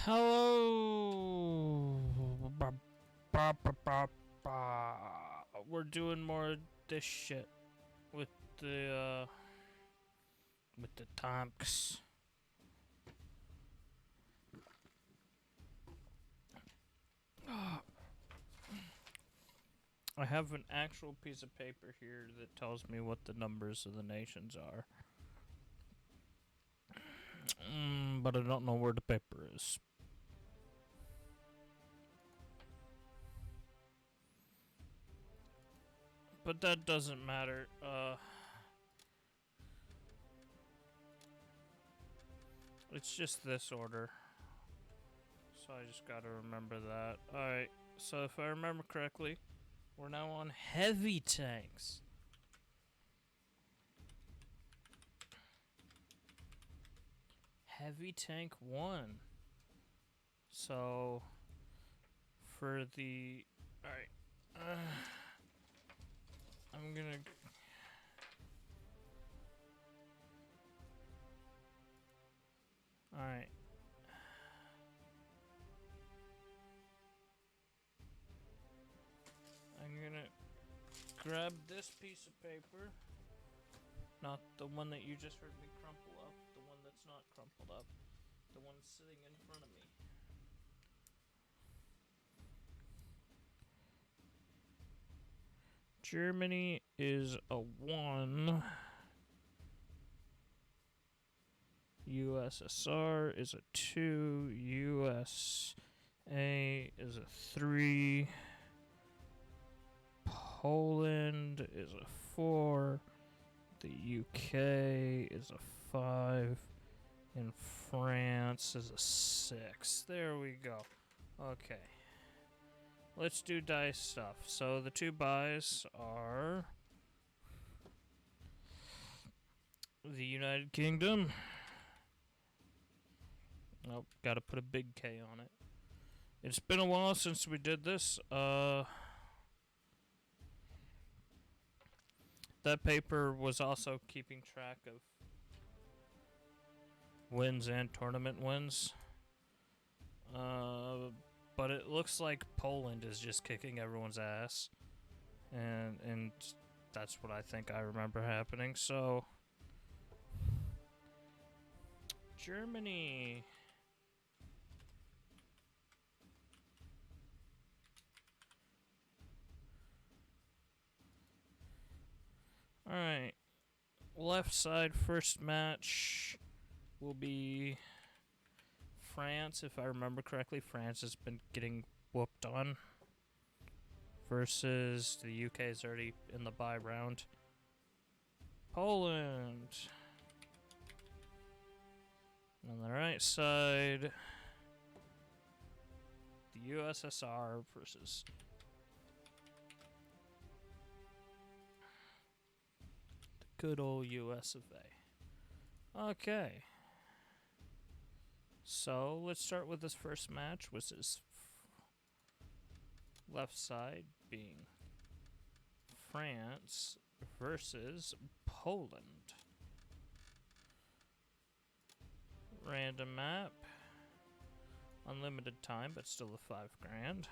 Hello. We're doing more of this shit with the tanks. I have an actual piece of paper here that tells me what the numbers of the nations are. But I don't know where the paper is. But that doesn't matter. It's just this order. So I just gotta remember that. Alright, so if I remember correctly, we're now on heavy tanks. Heavy tank 1. So, for the... Alright. I'm gonna... Alright. I'm gonna grab this piece of paper. Not the one that you just heard me crumple up. The one that's not crumpled up. The one sitting in front of me. Germany is a 1. USSR is a 2. USA is a 3. Poland is a 4. The UK is a 5. And France is a 6. There we go. Okay. Let's do dice stuff. So the 2 buys are the United Kingdom. Nope, gotta put a big K on it. It's been a while since we did this. That paper was also keeping track of wins and tournament wins. But it looks like Poland is just kicking everyone's ass. And that's what I think I remember happening. So, Germany. Alright. Left side first match will be France. If I remember correctly, France has been getting whooped on. Versus the UK is already in the bye round. Poland. On the right side, the USSR versus the good old US of A. Okay. So let's start with this first match, which is left side being France versus Poland. Random map. Unlimited time, but still a $5,000.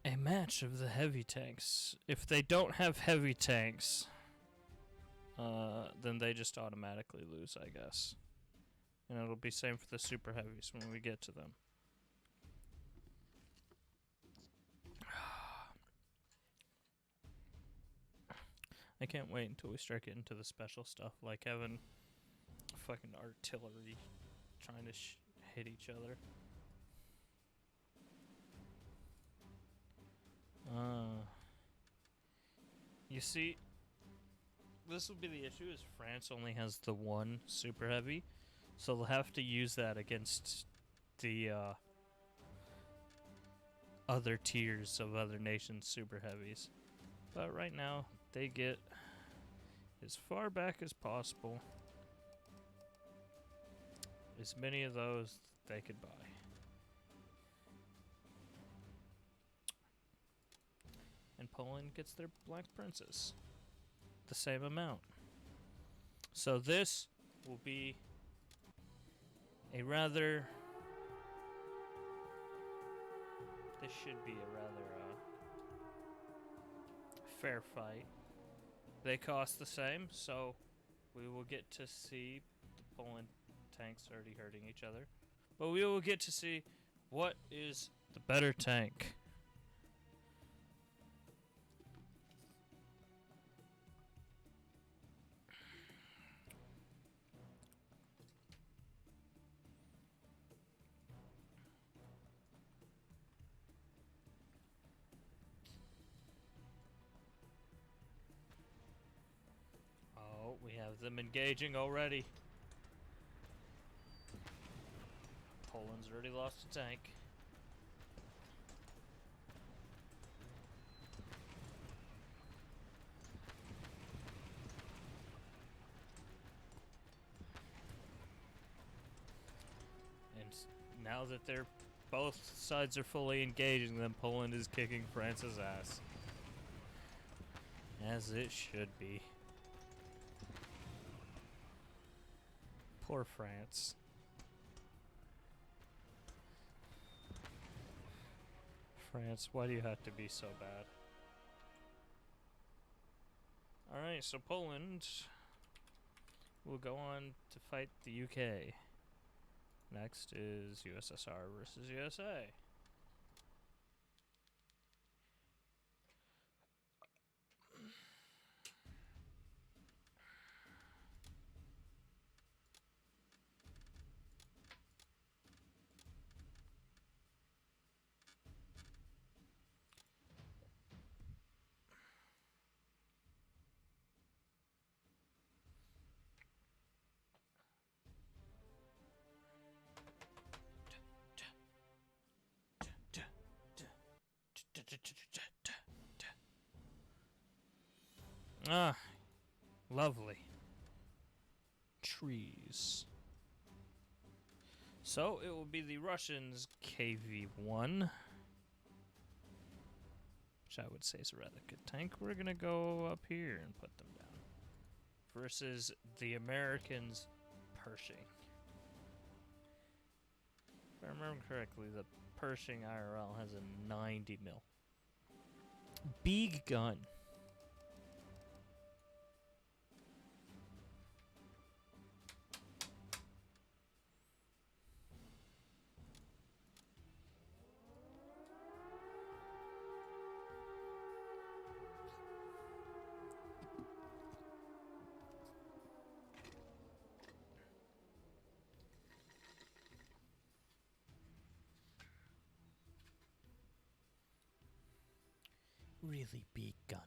A match of the heavy tanks. If they don't have heavy tanks, then they just automatically lose, I guess. And it'll be same for the super heavies when we get to them. I can't wait until we start getting to the special stuff, like having fucking artillery trying to hit each other. You see, this will be the issue, is France only has the one super heavy, so they'll have to use that against the other tiers of other nations' super heavies. But right now, they get as far back as possible. As many of those they could buy. And Poland gets their Black Princess. The same amount. So this will be a rather... This should be a rather fair fight. They cost the same, so we will get to see the Poland tanks already hurting each other. But we will get to see what is the better tank. Oh, we have them engaging already. Poland's already lost a tank. And now that they're both sides are fully engaging them, Poland is kicking France's ass. As it should be. Poor France. France, why do you have to be so bad? Alright, so Poland will go on to fight the UK. Next is USSR versus USA. Ah, lovely. Trees. So it will be the Russians' KV-1, which I would say is a rather good tank. We're gonna go up here and put them down. Versus the Americans' Pershing. If I remember correctly, the Pershing IRL has a 90 mil. Big gun. Really big gun.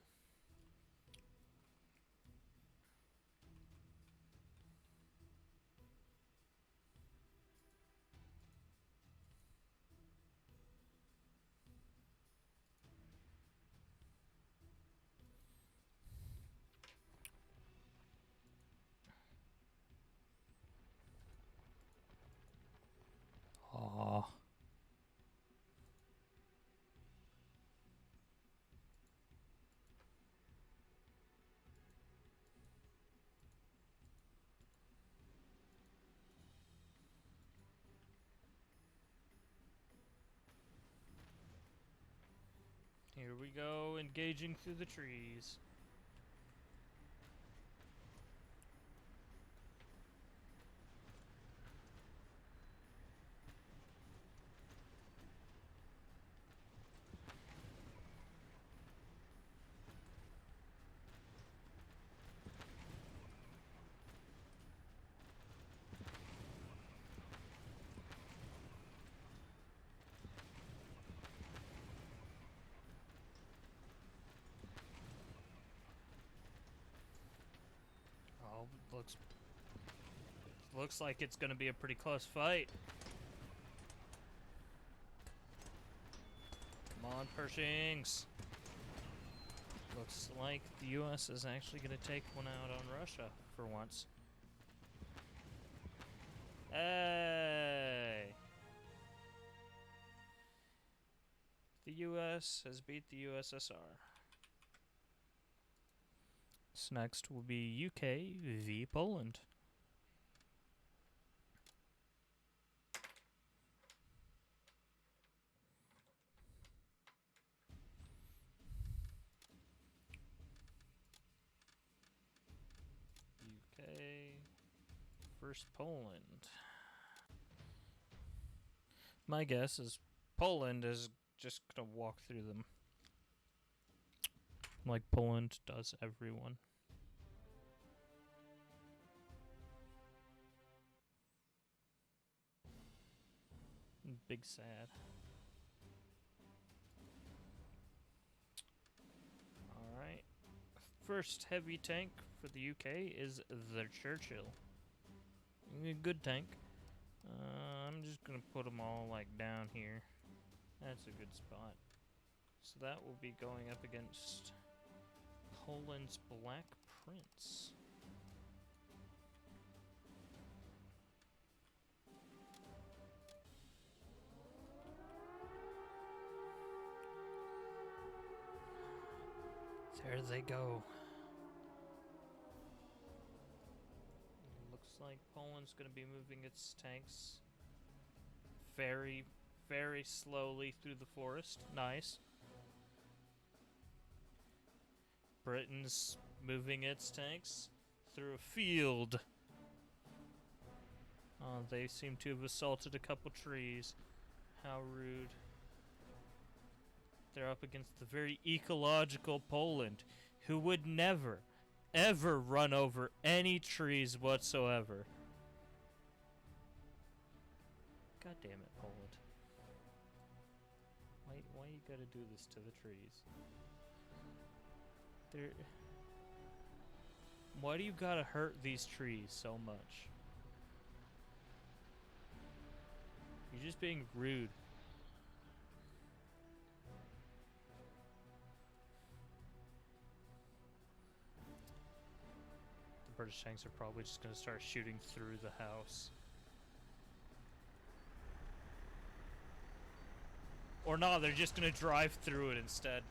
Aww. Here we go, engaging through the trees. Looks like it's gonna be a pretty close fight. Come on, Pershings. Looks like the U.S. is actually gonna take one out on Russia for once. Hey! The U.S. has beat the USSR. So next will be UK v Poland. UK versus Poland. My guess is Poland is just gonna walk through them. Like Poland does everyone. Big sad. Alright. First heavy tank for the UK is the Churchill. A good tank. I'm just gonna put them all like down here. That's a good spot. So that will be going up against Poland's Black Prince. There they go. Looks like Poland's gonna be moving its tanks very, very slowly through the forest. Nice. Britain's moving its tanks through a field. Oh, they seem to have assaulted a couple trees. How rude. They're up against the very ecological Poland, who would never, ever run over any trees whatsoever. God damn it, Poland. Why you gotta do this to the trees? Why do you gotta hurt these trees so much? You're just being rude. The British tanks are probably just gonna start shooting through the house. Or no, they're just gonna drive through it instead.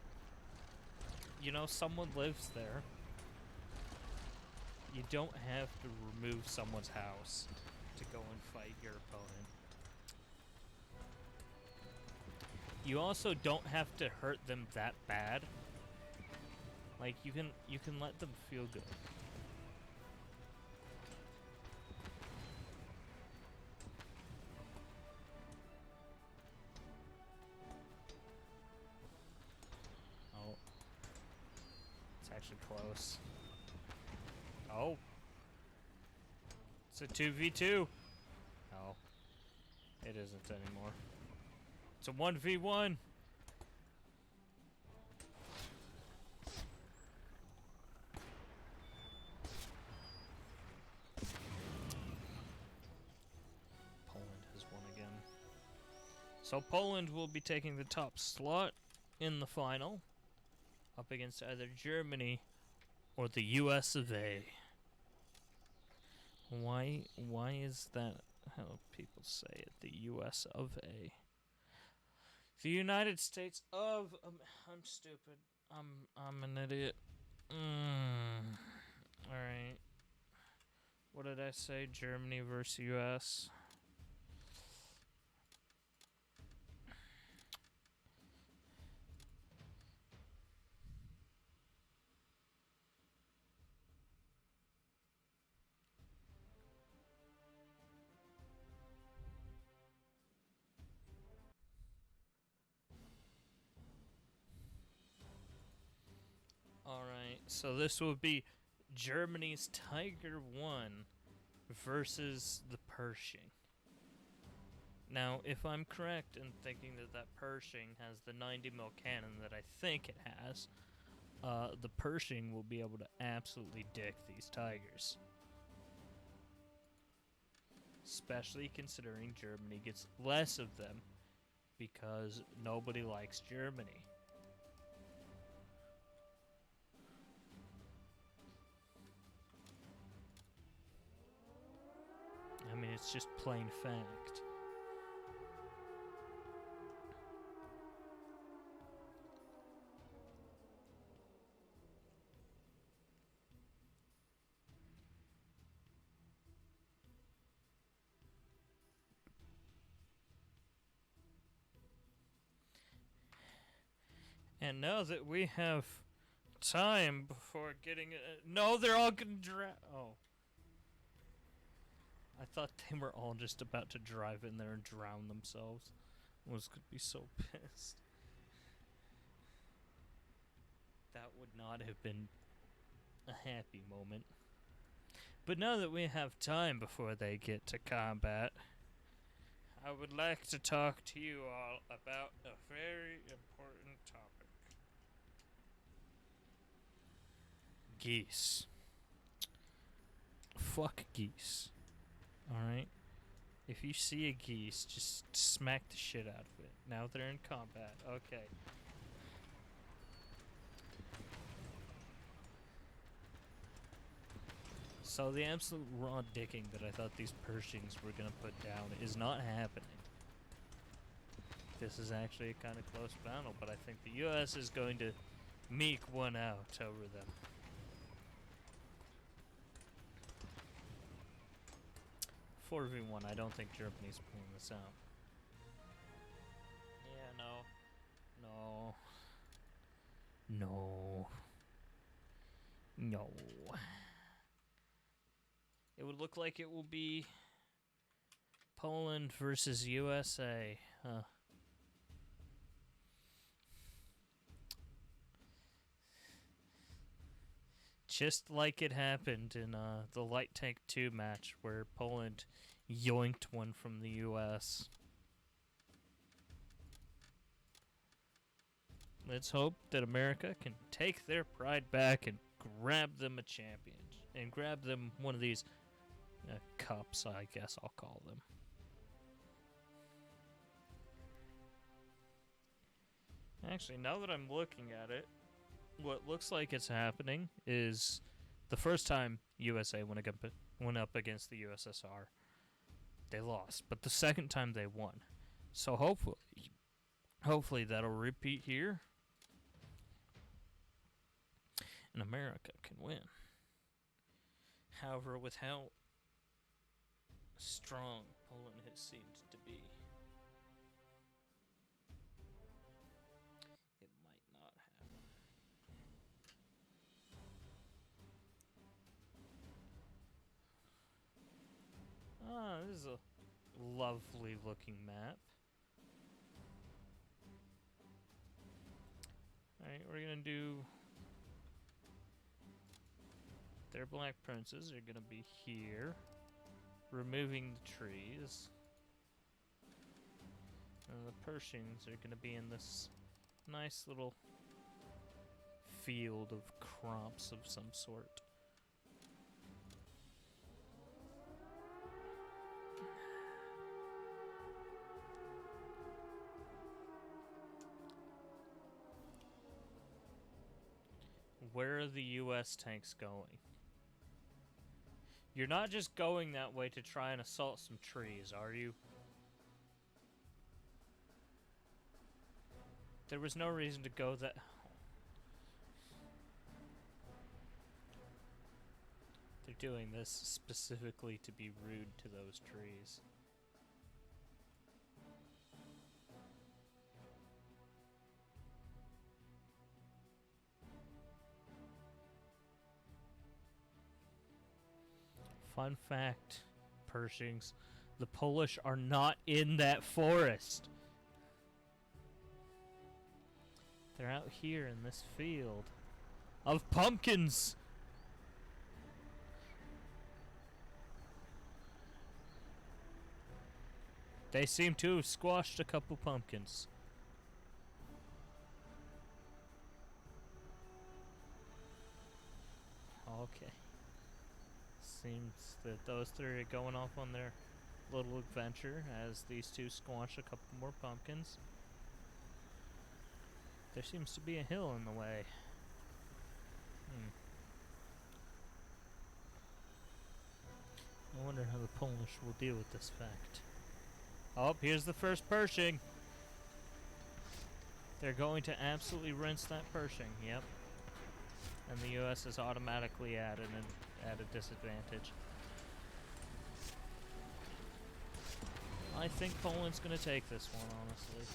You know, someone lives there. You don't have to remove someone's house to go and fight your opponent. You also don't have to hurt them that bad. Like, you can let them feel good. Oh. It's actually close. Oh. It's a 2v2. Oh. It isn't anymore. It's a 1v1. Poland has won again. So Poland will be taking the top slot in the final, up against either Germany or the US of A. Why is that how people say it? The US of A. The United States of I'm stupid. I'm an idiot. Alright. What did I say? Germany versus US. Alright, so this will be Germany's Tiger 1 versus the Pershing. Now, if I'm correct in thinking that Pershing has the 90mm cannon that I think it has, the Pershing will be able to absolutely dick these Tigers. especially considering Germany gets less of them because nobody likes Germany. I mean, it's just plain fact. And now that we have time before getting... no, they're all gonna oh. I thought they were all just about to drive in there and drown themselves. I was gonna be so pissed. That would not have been a happy moment. But now that we have time before they get to combat, I would like to talk to you all about a very important topic. Geese. Fuck geese. Alright? If you see a geese, just smack the shit out of it. Now they're in combat. Okay. So the absolute raw dicking that I thought these Pershings were gonna put down is not happening. This is actually a kind of close battle, but I think the US is going to meek one out over them. For V1, I don't think Germany's pulling this out. Yeah, no. It would look like it will be Poland versus USA. Huh. Just like it happened in the Light Tank 2 match where Poland yoinked one from the US. Let's hope that America can take their pride back and grab them a champion. And grab them one of these cups, I guess I'll call them. Actually, now that I'm looking at it, what looks like it's happening is the first time USA went up against the USSR, they lost. But the second time they won. So hopefully that'll repeat here. And America can win. However, with how strong Poland has seemed to be, it might not happen. This is a lovely looking map. Alright, we're gonna do... Their black princes are gonna be here, removing the trees. And the Pershings are gonna be in this nice little field of crops of some sort. Where are the US tanks going? You're not just going that way to try and assault some trees, are you? There was no reason to go that... They're doing this specifically to be rude to those trees. Fun fact, Pershings, the Polish are not in that forest. They're out here in this field of pumpkins. They seem to have squashed a couple pumpkins. Okay. Seems that those three are going off on their little adventure as these two squash a couple more pumpkins. There seems to be a hill in the way. I wonder how the Polish will deal with this fact. Oh, here's the first Pershing. They're going to absolutely rinse that Pershing, yep. And the US is automatically at a disadvantage. I think Poland's going to take this one, honestly.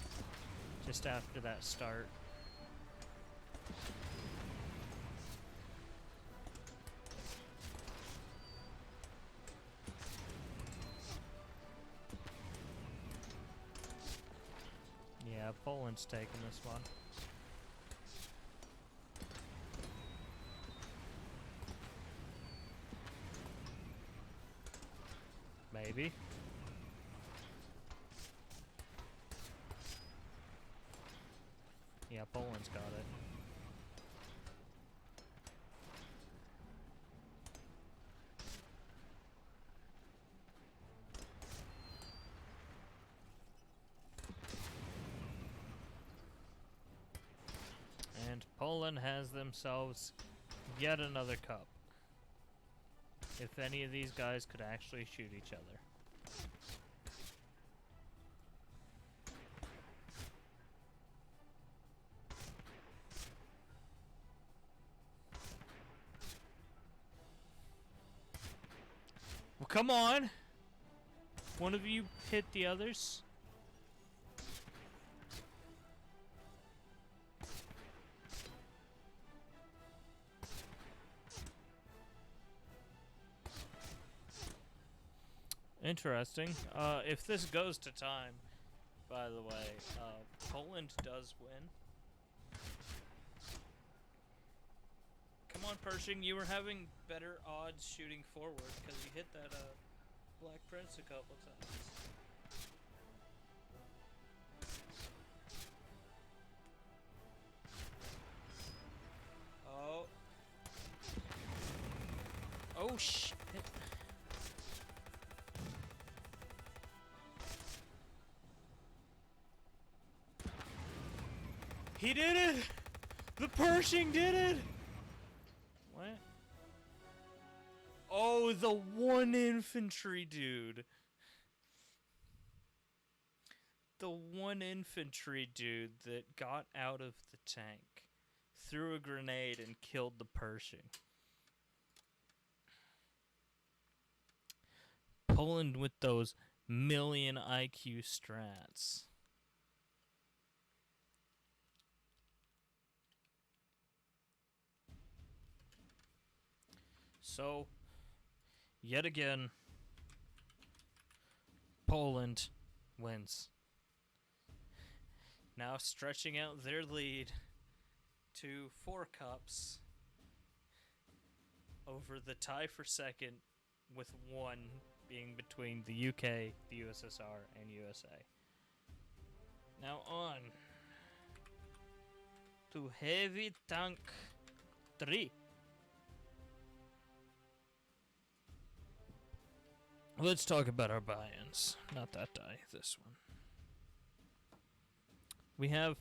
Just after that start. Yeah, Poland's taking this one. Maybe. Yeah, Poland's got it. And Poland has themselves yet another cup. If any of these guys could actually shoot each other. Well, come on! One of you hit the others. Interesting. If this goes to time, by the way, Poland does win. Come on, Pershing, you were having better odds shooting forward because you hit that Black Prince a couple times. Oh. Oh, shit. He did it! The Pershing did it! What? Oh, the one infantry dude. The one infantry dude that got out of the tank, threw a grenade, and killed the Pershing. Poland with those million IQ strats. So, yet again, Poland wins. Now stretching out their lead to 4 cups over the tie for second, with 1 being between the UK, the USSR, and USA. Now on to Heavy Tank 3. Let's talk about our buy-ins. Not that die, this one. We have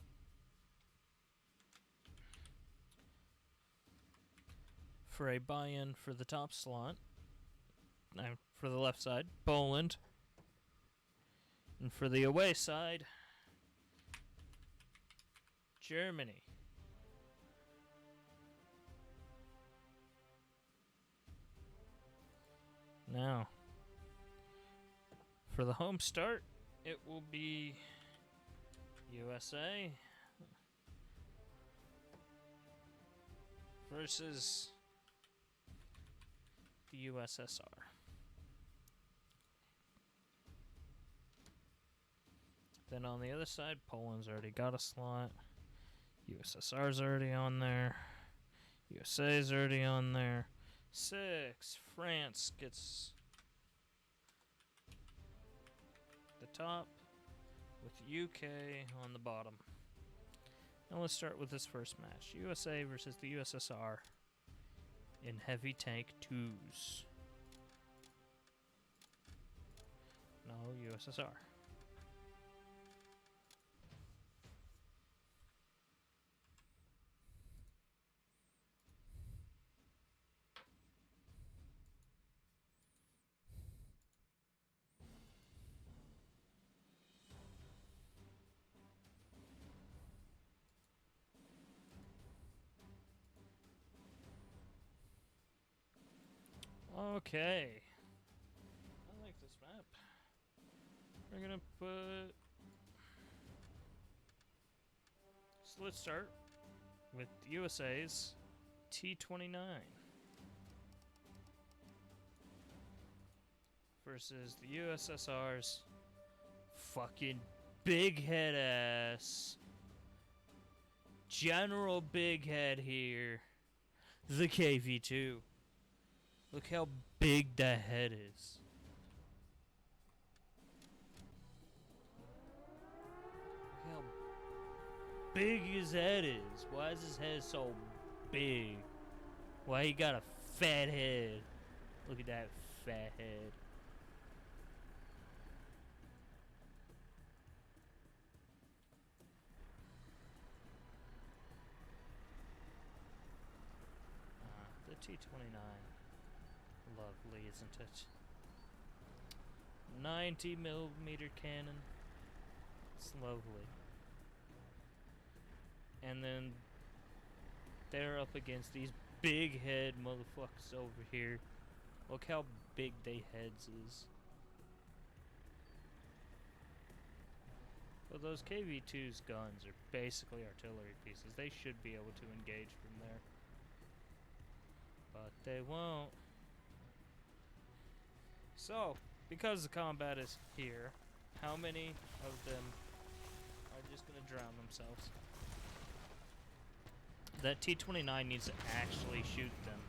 for a buy-in for the top slot, for the left side, Poland. And for the away side, Germany. Now, for the home start, it will be USA versus the USSR. Then on the other side, Poland's already got a slot. USSR's already on there. USA's already on there. 6. France gets the top with UK on the bottom. Now let's start with this first match. USA versus the USSR in heavy tank 2s. No, USSR. Okay. I like this map. We're gonna put... So let's start with USA's T-29 versus the USSR's fucking big head ass General Big Head here, the KV-2. Look how big that head is. Look how big his head is. Why is his head so big? Why he got a fat head? Look at that fat head. The T-29. Lovely, isn't it? 90mm cannon. It's lovely. And then they're up against these big head motherfuckers over here. Look how big they heads is. Well, those KV-2's guns are basically artillery pieces. They should be able to engage from there. But they won't. So, because the combat is here, how many of them are just gonna drown themselves? That T-29 needs to actually shoot them.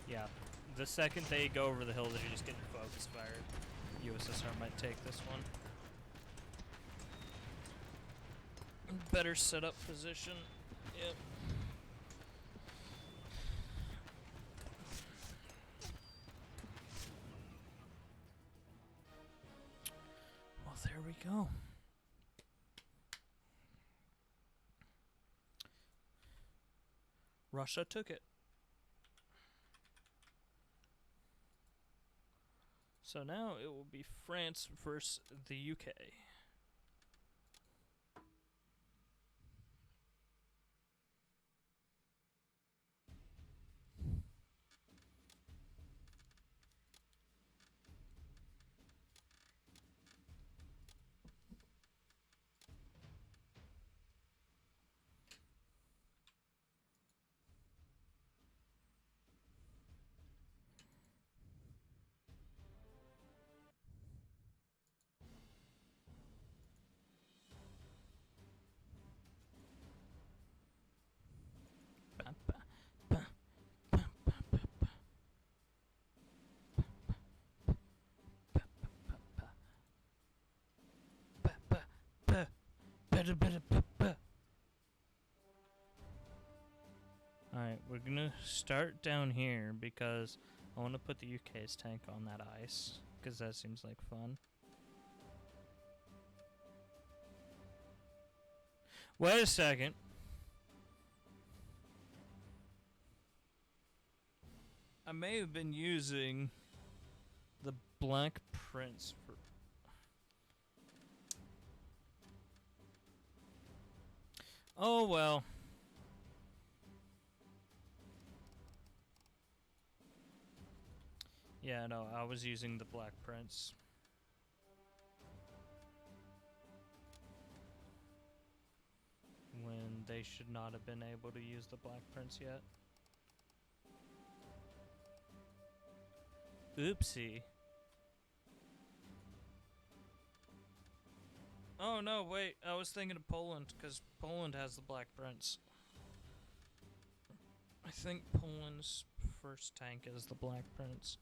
Yeah, the second they go over the hill, they're just getting focus fired. USSR might take this one. Better set up position. Yep. Well, there we go. Russia took it. So now it will be France versus the UK. Alright, we're gonna start down here because I want to put the UK's tank on that ice, because that seems like fun. Wait a second. I may have been using the Black Prince for... Oh well. Yeah, no, I was using the Black Prince. When they should not have been able to use the Black Prince yet. Oopsie. Oh no, wait, I was thinking of Poland, because Poland has the Black Prince. I think Poland's first tank is the Black Prince.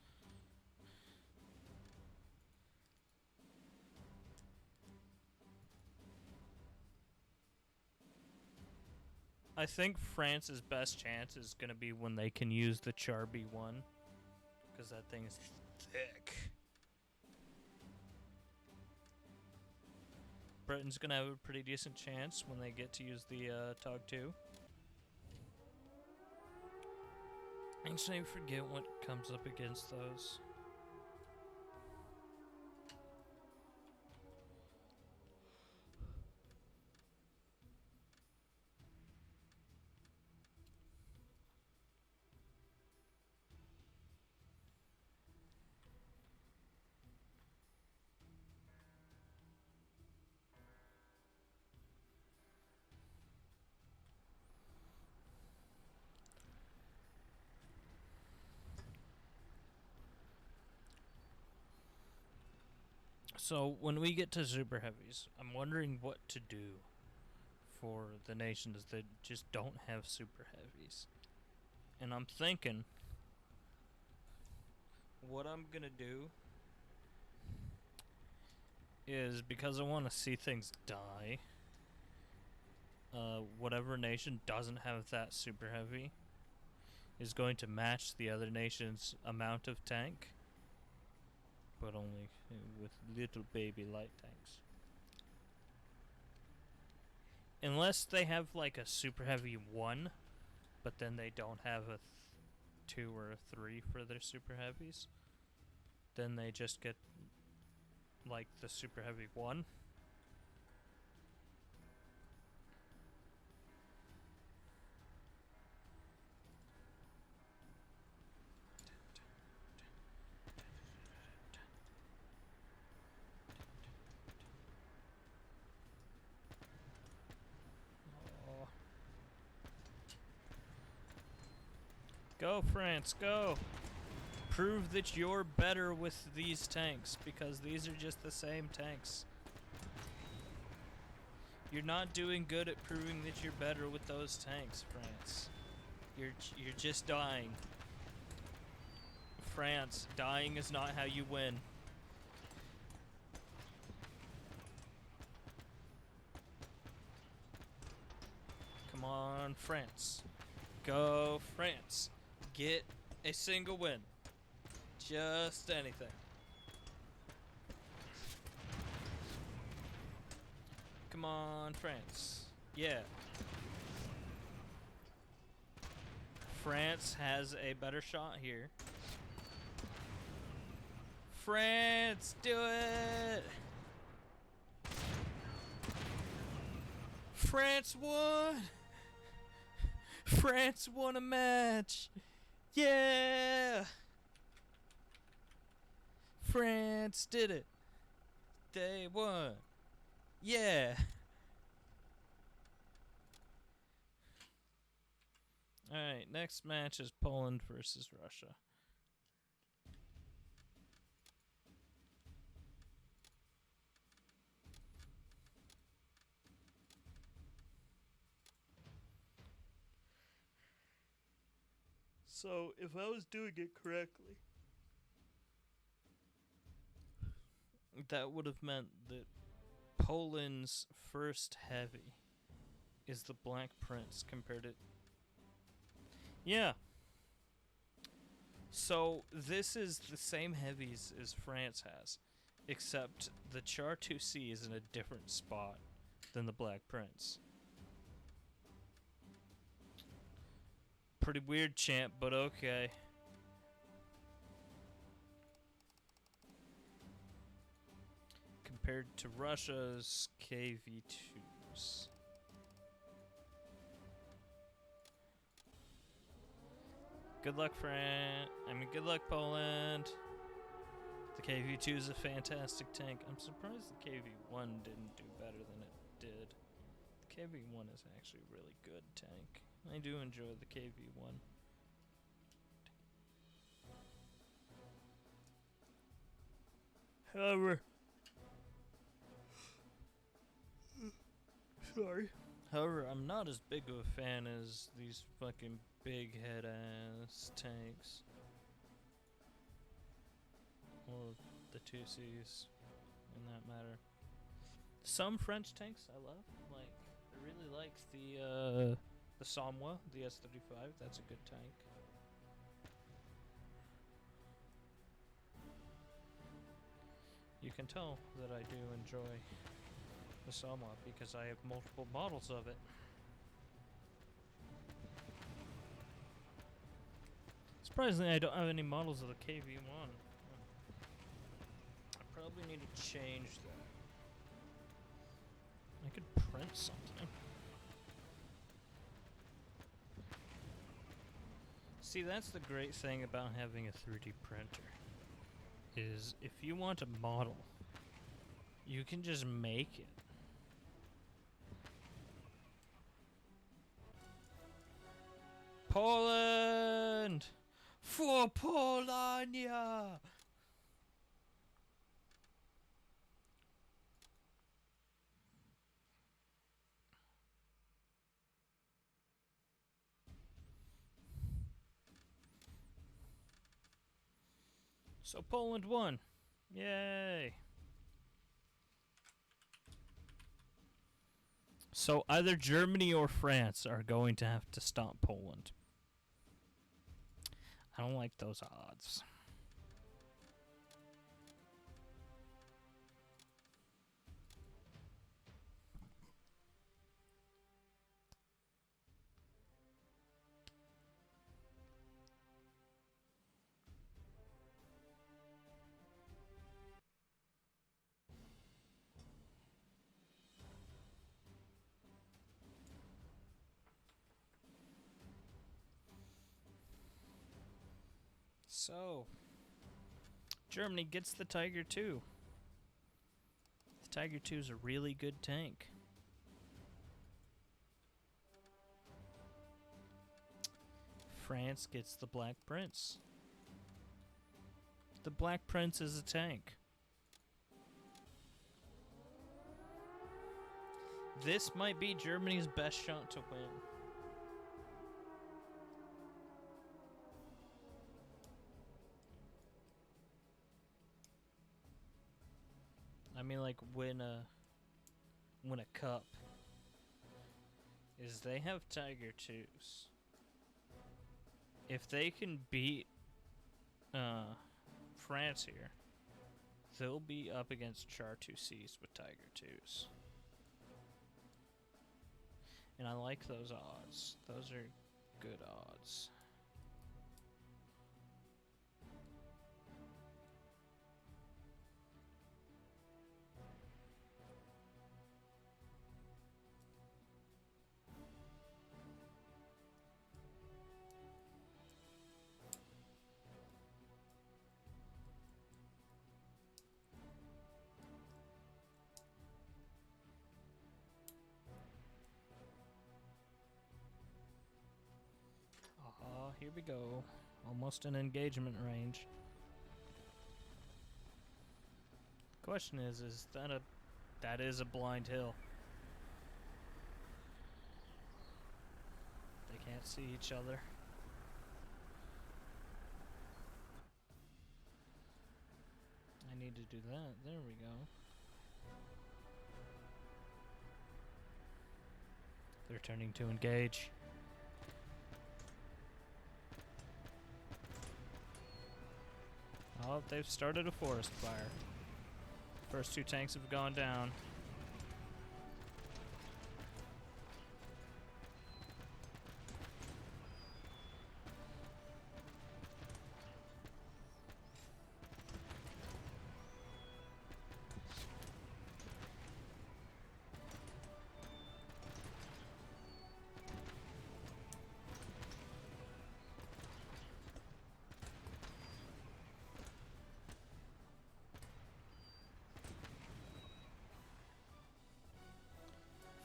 I think France's best chance is gonna be when they can use the Char B1, because that thing is thick. Britain's gonna have a pretty decent chance when they get to use the Tog 2. Actually, I forget what comes up against those. So when we get to super heavies, I'm wondering what to do for the nations that just don't have super heavies. And I'm thinking what I'm gonna do is, because I want to see things die, whatever nation doesn't have that super heavy is going to match the other nation's amount of tank, but only with little baby light tanks. Unless they have like a super heavy 1, but then they don't have a 2 or a 3 for their super heavies, then they just get like the super heavy 1. Oh. Go, France, go! Prove that you're better with these tanks, because these are just the same tanks. You're not doing good at proving that you're better with those tanks, France. You're just dying. France, dying is not how you win. Come on, France. Go, France. Get a single win. Just anything. Come on, France. Yeah. France has a better shot here. France, do it! France won! France won a match! Yeah! France did it! They won! Yeah! Alright, next match is Poland versus Russia. So, if I was doing it correctly, that would have meant that Poland's first heavy is the Black Prince compared to... Yeah. So, this is the same heavies as France has, except the Char 2C is in a different spot than the Black Prince. Pretty weird, champ, but okay. Compared to Russia's KV2s. Good luck, good luck, Poland. The KV2 is a fantastic tank. I'm surprised the KV1 didn't do better than it did. The KV1 is actually a really good tank. I do enjoy the KV1. However, I'm not as big of a fan as these fucking big head ass tanks. Or the 2Cs, in that matter. Some French tanks I love. Like, I really like the The Samwa, the S-35, that's a good tank. You can tell that I do enjoy the Samwa because I have multiple models of it. Surprisingly, I don't have any models of the KV-1. I probably need to change that. I could print something. See, that's the great thing about having a 3D printer. Is if you want a model, you can just make it. Poland! For Polonia! So Poland won. Yay! So either Germany or France are going to have to stop Poland. I don't like those odds. So, Germany gets the Tiger II. The Tiger II is a really good tank. France gets the Black Prince. The Black Prince is a tank. This might be Germany's best shot to win. I mean, like, win a cup. Is they have Tiger IIs. If they can beat France here, they'll be up against Char 2Cs with Tiger IIs. And I like those odds. Those are good odds. Here we go. Almost in engagement range. Question is that is a blind hill. They can't see each other. I need to do that. There we go. They're turning to engage. Oh, they've started a forest fire. First two tanks have gone down.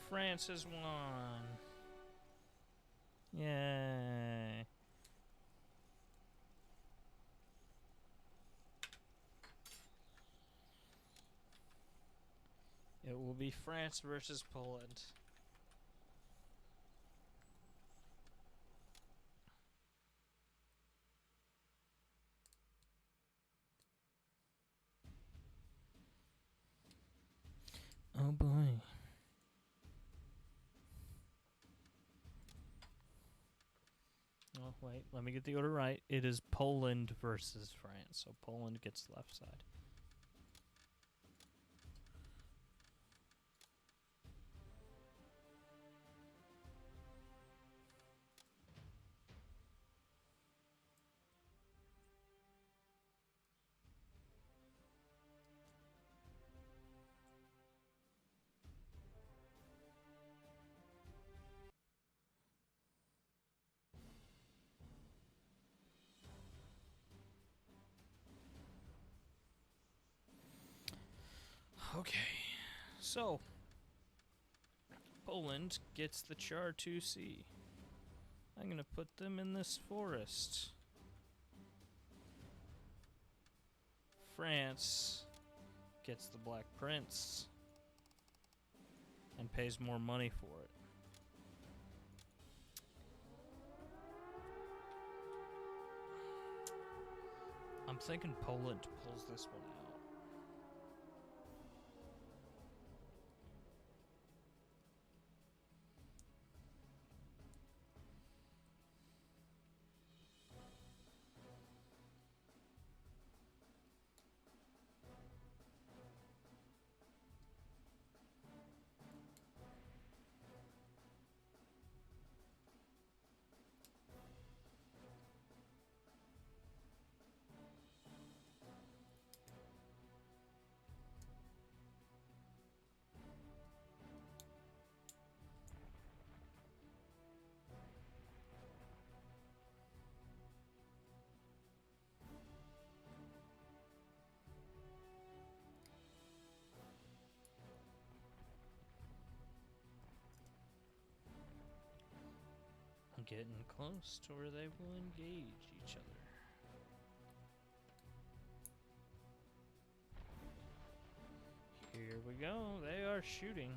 France has won. Yay. It will be France versus Poland. Oh boy. wait. Let me get the order right. It is Poland versus France. So Poland gets the left side. Okay, so Poland gets the Char 2C. I'm gonna put them in this forest. France gets the Black Prince and pays more money for it. I'm thinking Poland pulls this one out. Getting close to where they will engage each other. Here we go. They are shooting.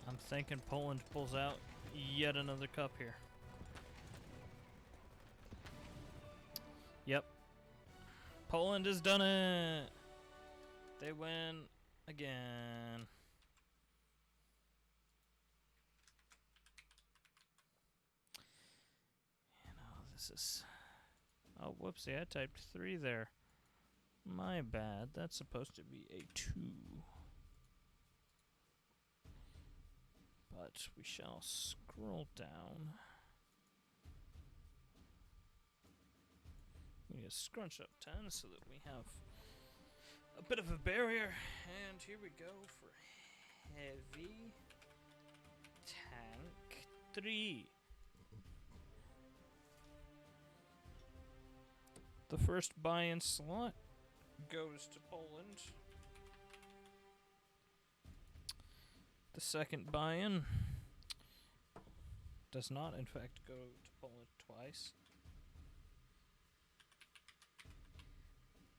I'm thinking Poland pulls out yet another cup here. Yep. Poland has done it. They win again. You know, this is... Oh, whoopsie, I typed 3 there. My bad. That's supposed to be a 2. But we shall scroll down. We need to scrunch up 10 so that we have a bit of a barrier. And here we go for heavy tank 3. The first buy-in slot goes to Poland. The second buy-in does not, in fact, go to Poland twice.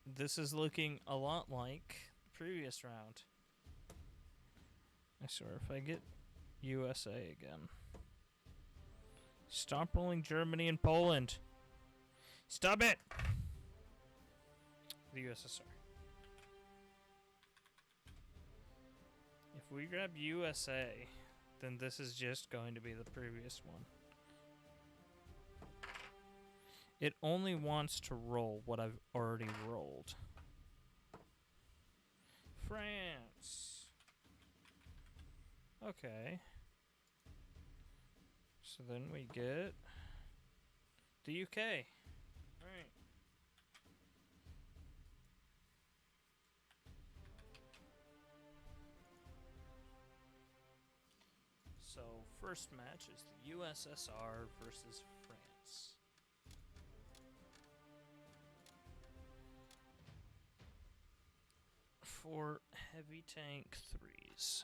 This is looking a lot like the previous round. I swear, if I get USA again. Stop rolling Germany and Poland. Stop it! The USSR. If we grab USA, then this is just going to be the previous one. It only wants to roll what I've already rolled. France. Okay. So then we get the UK. Alright. So, first match is the USSR versus France. for heavy tank 3s.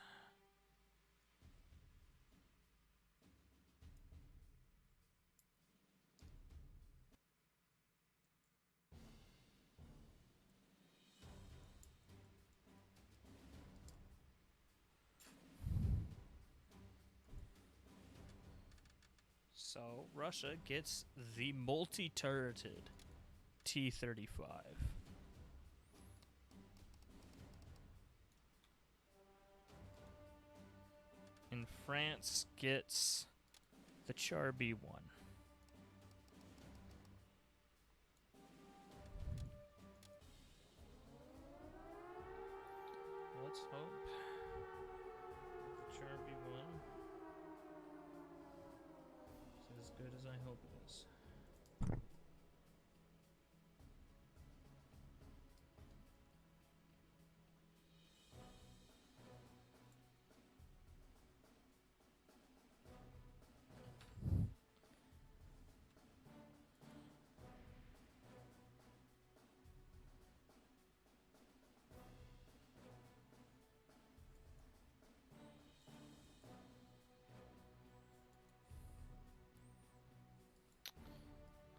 So Russia gets the multi-turreted T-35. And France gets the Char B-1. Let's hope the Char B-1 is as good as I hope it is.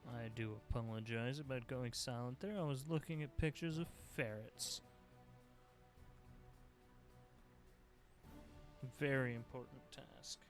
I do apologize about going silent there. I was looking at pictures of ferrets. Very important task.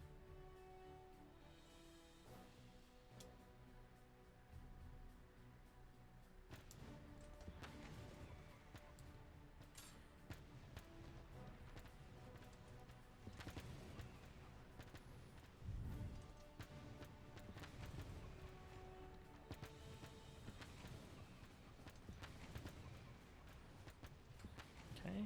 Okay.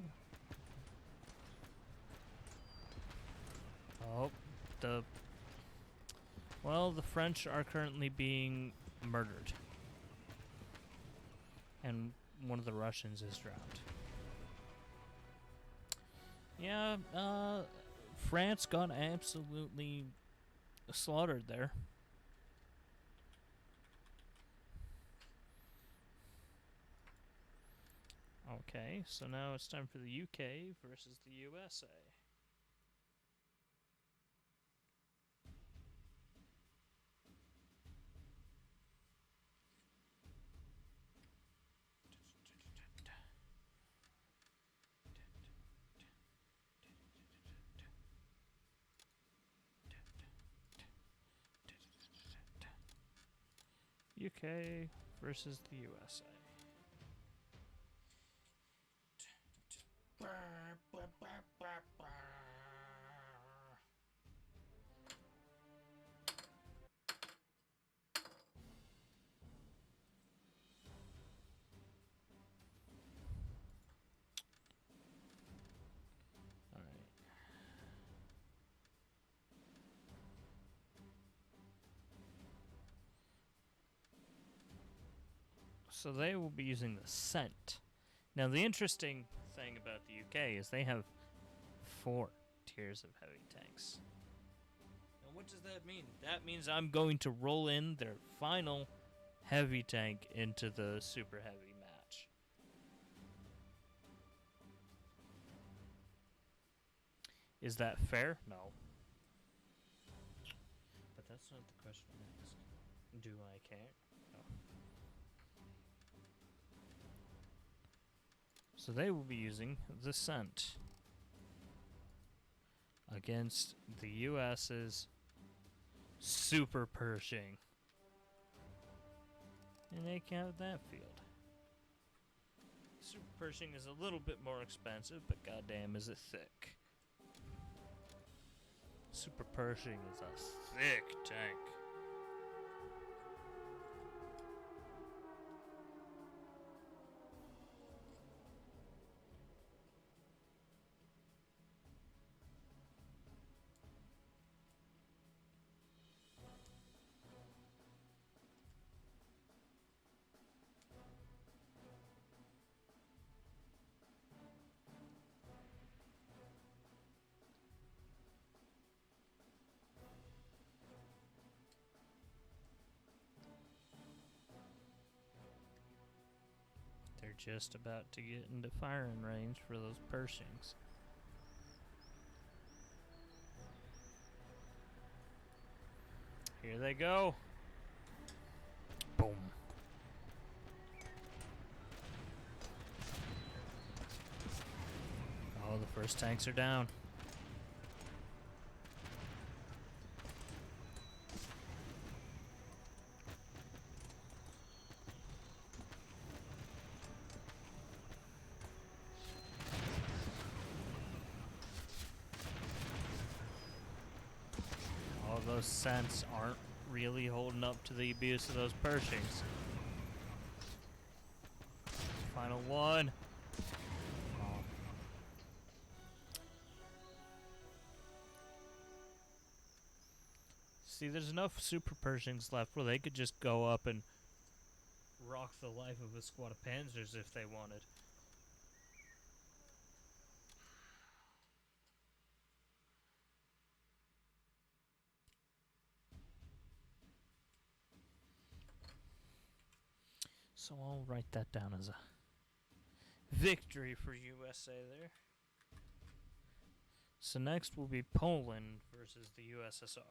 Oh, the French are currently being murdered. And one of the Russians is drowned. Yeah, France got absolutely slaughtered there. Okay, so now it's time for the UK versus the USA. UK versus the USA. So they will be using the Scent. Now the interesting thing about the UK is they have 4 tiers of heavy tanks. Now what does that mean? That means I'm going to roll in their final heavy tank into the super heavy match. Is that fair? No. But that's not the question I asked. Do I care? No. So they will be using the Scent against the US's Super Pershing. And they count that field. Super Pershing is a little bit more expensive, but goddamn is it thick. Super Pershing is a thick tank. just about to get into firing range for those Pershings. Here they go. Boom. Oh, the first tanks are down. All those scents aren't really holding up to the abuse of those Pershings. Final one. Oh. See, there's enough Super Pershings left where they could just go up and rock the life of a squad of Panzers if they wanted. So I'll write that down as a victory for USA there. So next will be Poland versus the USSR.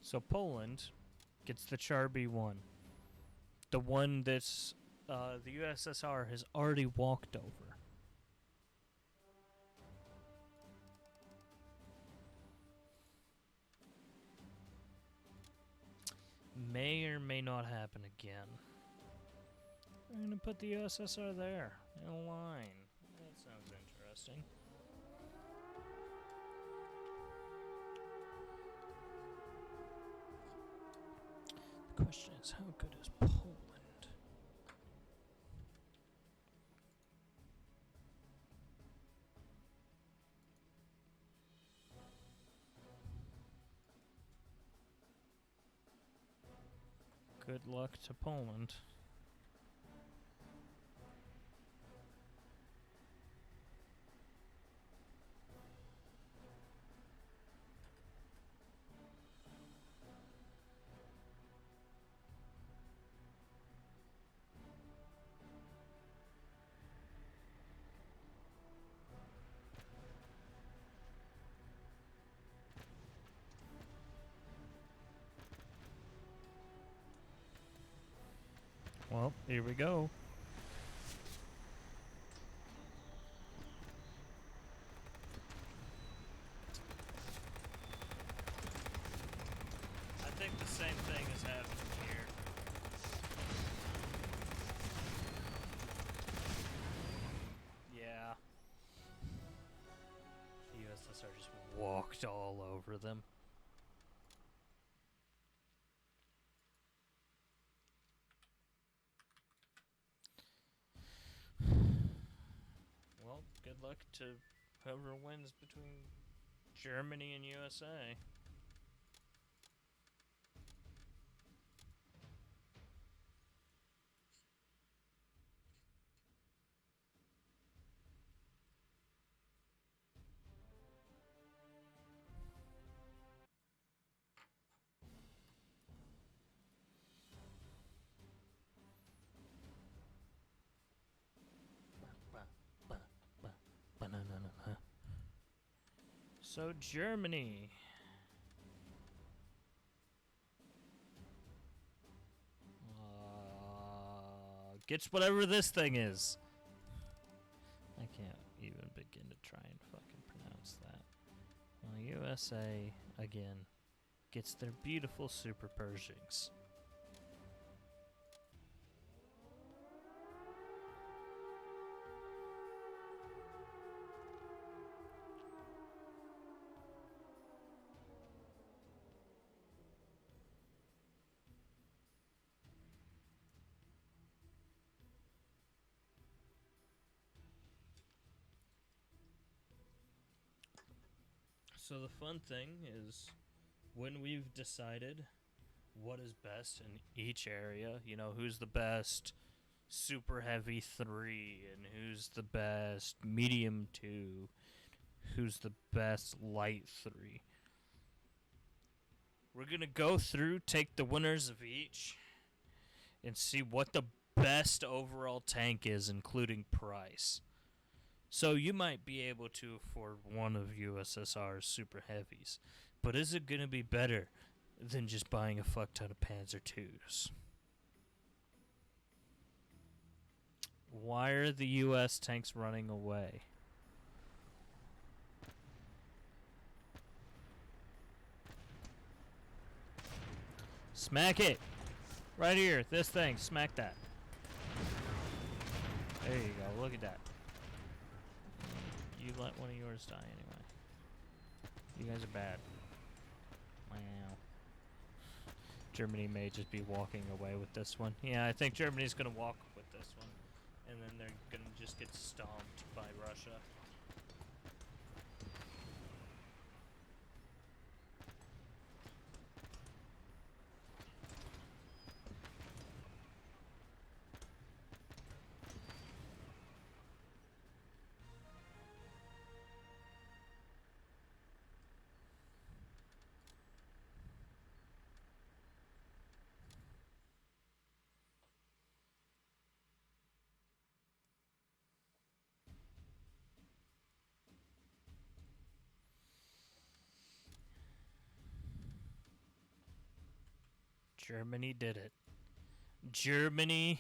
So Poland gets the Char B1. The one that's the USSR has already walked over. May or may not happen again. We're going to put the USSR there, in a line. That sounds interesting. The question is, how good is Poland? Good luck to Poland. Well, here we go. I think the same thing is happening here. Yeah. The USSR just walked all over them. Well, good luck to whoever wins between Germany and USA. So Germany gets whatever this thing is. I can't even begin to try and fucking pronounce that. Well, USA again gets their beautiful Super Pershings. So the fun thing is when we've decided what is best in each area, you know, who's the best super heavy 3 and who's the best medium 2, who's the best light 3. We're going to go through, take the winners of each, and see what the best overall tank is, including price. So you might be able to afford one of USSR's super heavies, but is it going to be better than just buying a fuck ton of Panzer IIs? Why are the US tanks running away? Smack it! Right here, this thing, smack that. There you go, look at that. You let one of yours die anyway. You guys are bad. Wow. Germany may just be walking away with this one. Yeah, I think Germany's gonna walk with this one. And then they're gonna just get stomped by Russia. Germany did it. Germany,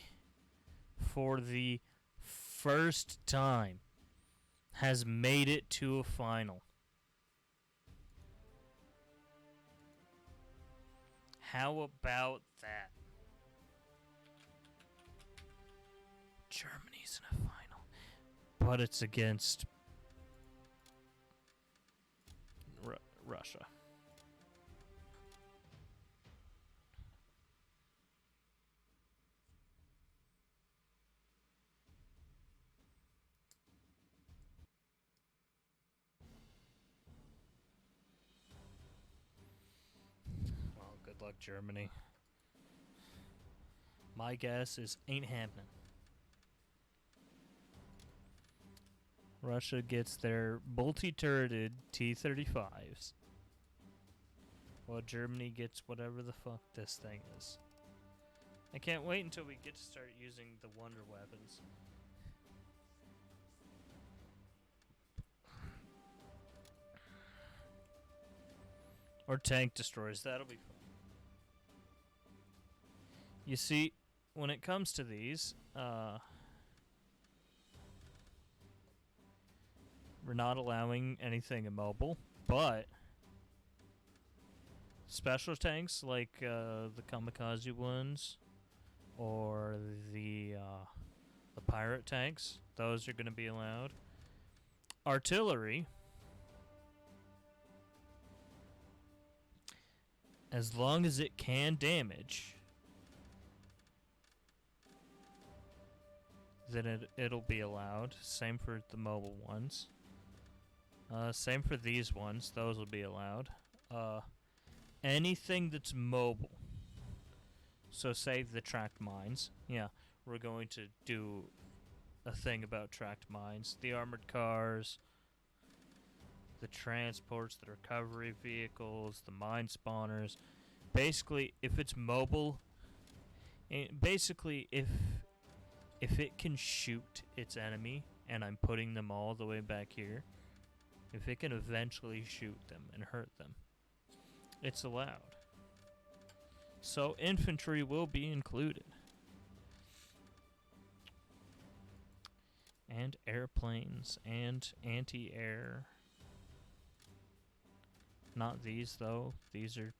for the first time, has made it to a final. How about that? Germany's in a final, but it's against Russia. Well, good luck, Germany. My guess is ain't happening. Russia gets their multi-turreted T-35s, while Germany gets whatever the fuck this thing is. I can't wait until we get to start using the wonder weapons. Or tank destroyers, that'll be fun. You see, when it comes to these, we're not allowing anything immobile, but special tanks like the kamikaze ones or the pirate tanks, those are going to be allowed. Artillery, as long as it can damage, then it'll be allowed. Same for the mobile ones. Same for these ones. Those will be allowed. Anything that's mobile. So say the tracked mines. Yeah, we're going to do a thing about tracked mines. The armored cars, the transports, the recovery vehicles, the mine spawners. Basically, if it's mobile, basically if it can shoot its enemy, and I'm putting them all the way back here, if it can eventually shoot them and hurt them, it's allowed. So infantry will be included. And airplanes and anti-air. Not these though. These are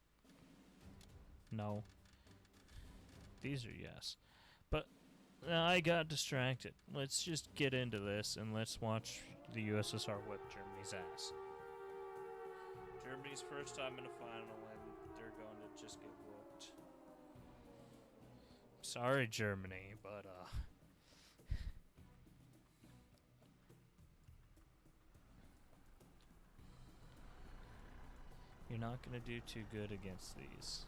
no. These are yes. But I got distracted. Let's just get into this and let's watch the USSR whip Germany's ass. Germany's first time in a final and they're going to just get whooped. Sorry, Germany, but not gonna do too good against these.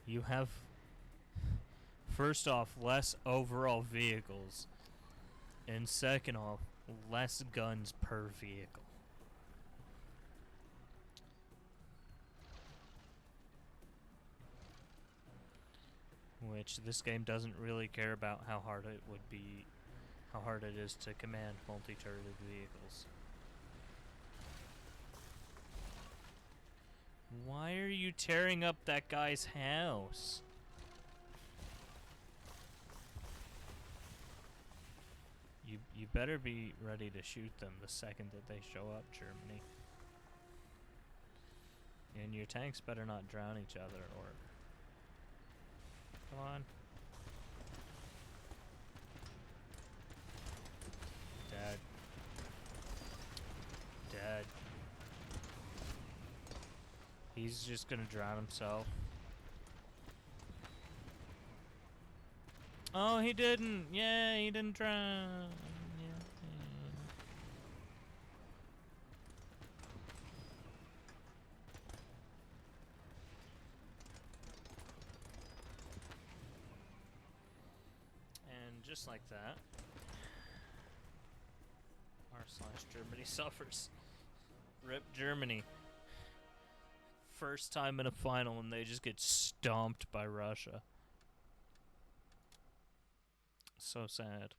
You have, first off, less overall vehicles, and second off, less guns per vehicle. Which this game doesn't really care about how hard it would be, how hard it is to command multi-turreted vehicles. Why are you tearing up that guy's house? You better be ready to shoot them the second that they show up, Germany. And your tanks better not drown each other, or... Come on. Dead. Dead. He's just gonna drown himself. Oh, he didn't! Yeah, he didn't drown! Yeah. And just like that, r/Germany suffers. Rip Germany. First time in a final and they just get stomped by Russia. So sad.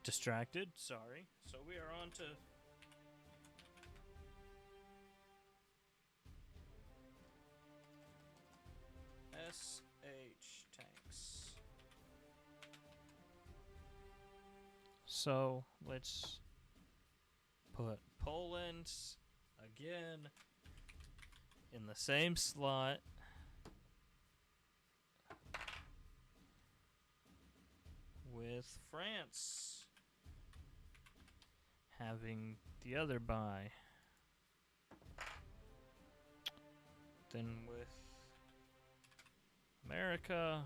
Distracted, sorry. So we are on to SH tanks. So let's put Poland again in the same slot. With France having the other buy. Then with America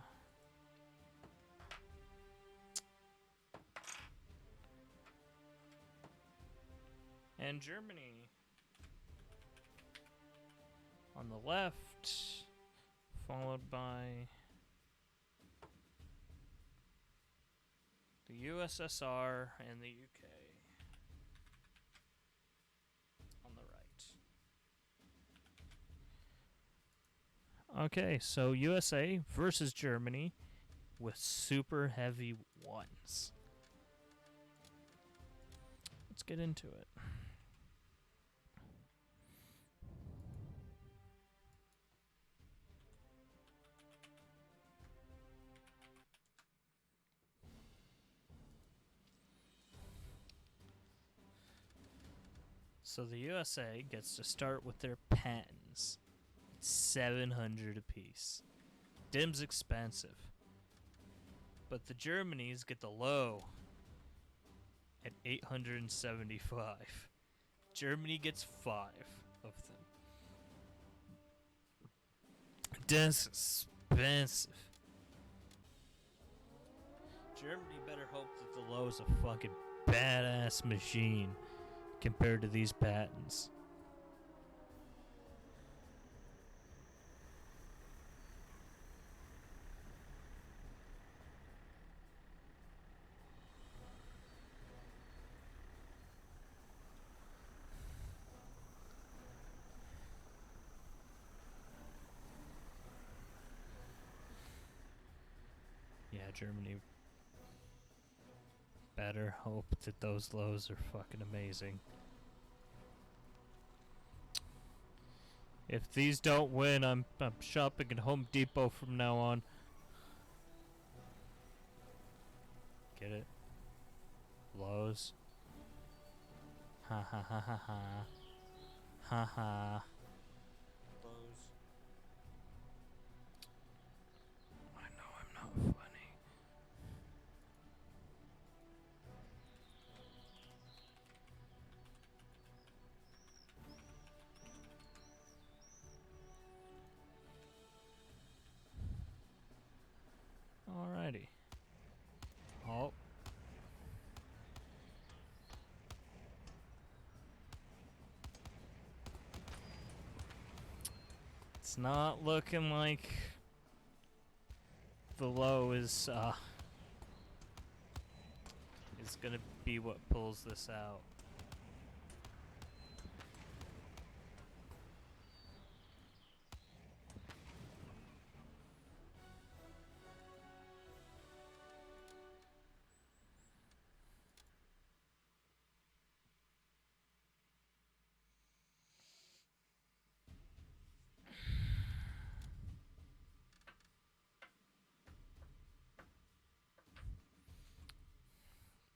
and Germany on the left, followed by the USSR and the UK on the right. Okay, so USA versus Germany with super heavy ones. Let's get into it. So the USA gets to start with their patents. 700 apiece. Dim's expensive. But the Germanys get the low at 875. Germany gets 5 of them. That's expensive. Germany better hope that the low is a fucking badass machine compared to these patents. Yeah, Germany better hope that those lows are fucking amazing. If these don't win, I'm shopping at Home Depot from now on. Get it? Lows. Ha ha ha ha ha. Ha ha. Those. I know I'm not funny. Alrighty. Oh. It's not looking like the low is gonna be what pulls this out.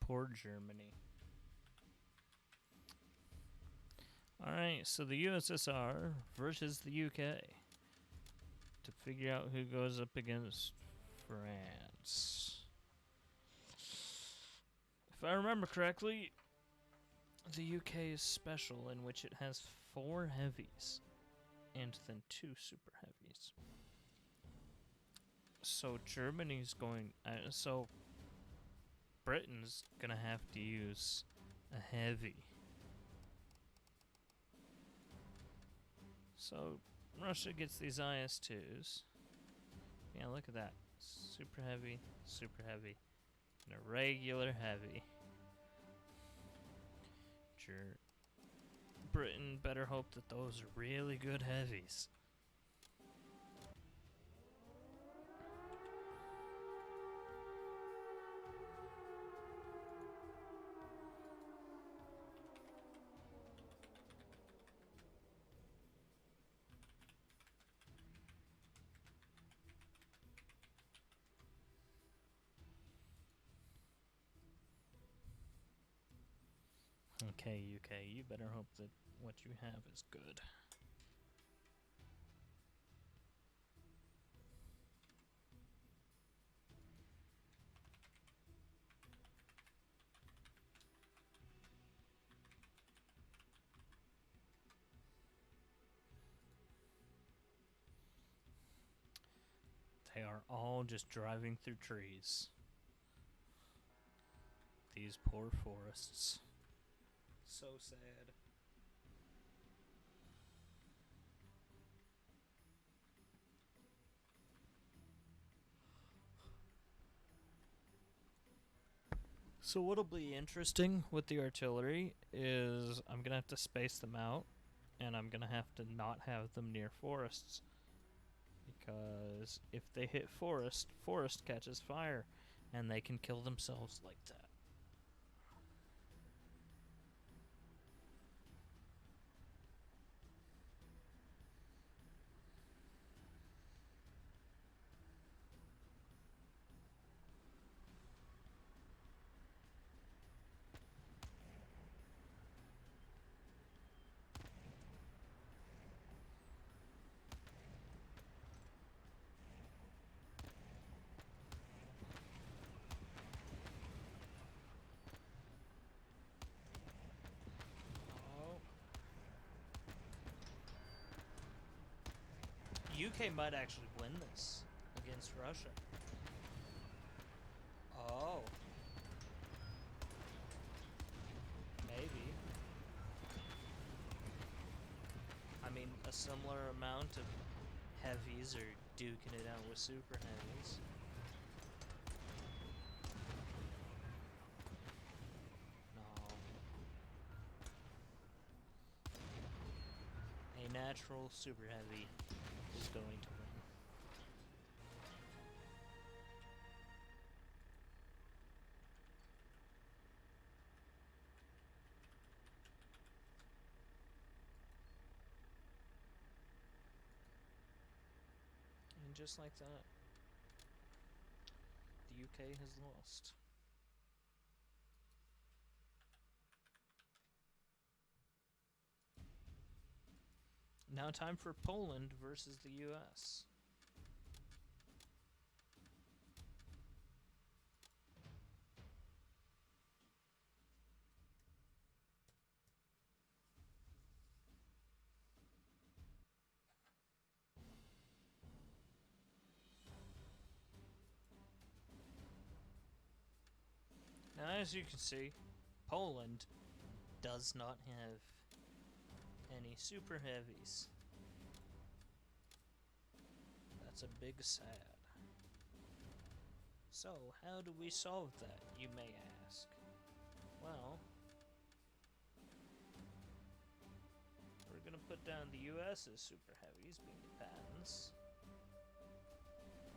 Poor Germany. Alright, so the USSR versus the UK to figure out who goes up against France. If I remember correctly, the UK is special in which it has 4 heavies and then 2 super heavies. So Germany's going. So Britain's gonna have to use a heavy. So Russia gets these IS-2s. Yeah, look at that. Super heavy, and a regular heavy. Britain better hope that those are really good heavies. Okay, UK, you better hope that what you have is good. They are all just driving through trees. These poor forests. So sad. So what'll be interesting with the artillery is I'm gonna have to space them out, and I'm gonna have to not have them near forests. Because if they hit forest catches fire, and they can kill themselves like that. UK might actually win this against Russia. Oh. Maybe. I mean, a similar amount of heavies are duking it out with super heavies. No. A natural super heavy is going to win. And just like that, the UK has lost. Now time for Poland versus the U.S. Now, as you can see, Poland does not have any super heavies. That's a big sad. So, how do we solve that, you may ask? Well, we're gonna put down the US's super heavies, being the patents.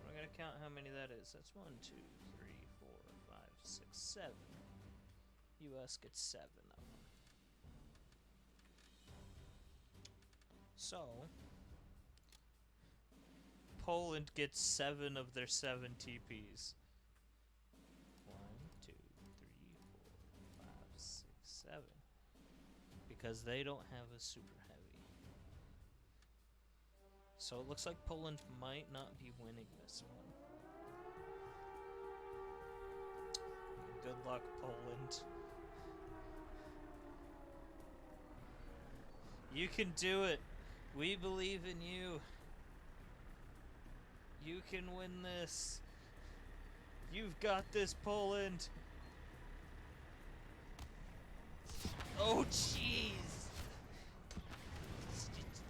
We're gonna count how many that is. That's 1, 2, 3, 4, 5, 6, 7. US gets 7 of them. So, Poland gets 7 of their 7 TPs. 1, 2, 3, 4, 5, 6, 7. Because they don't have a super heavy. So it looks like Poland might not be winning this one. Good luck, Poland. You can do it. We believe in you. You can win this. You've got this, Poland. Oh, jeez.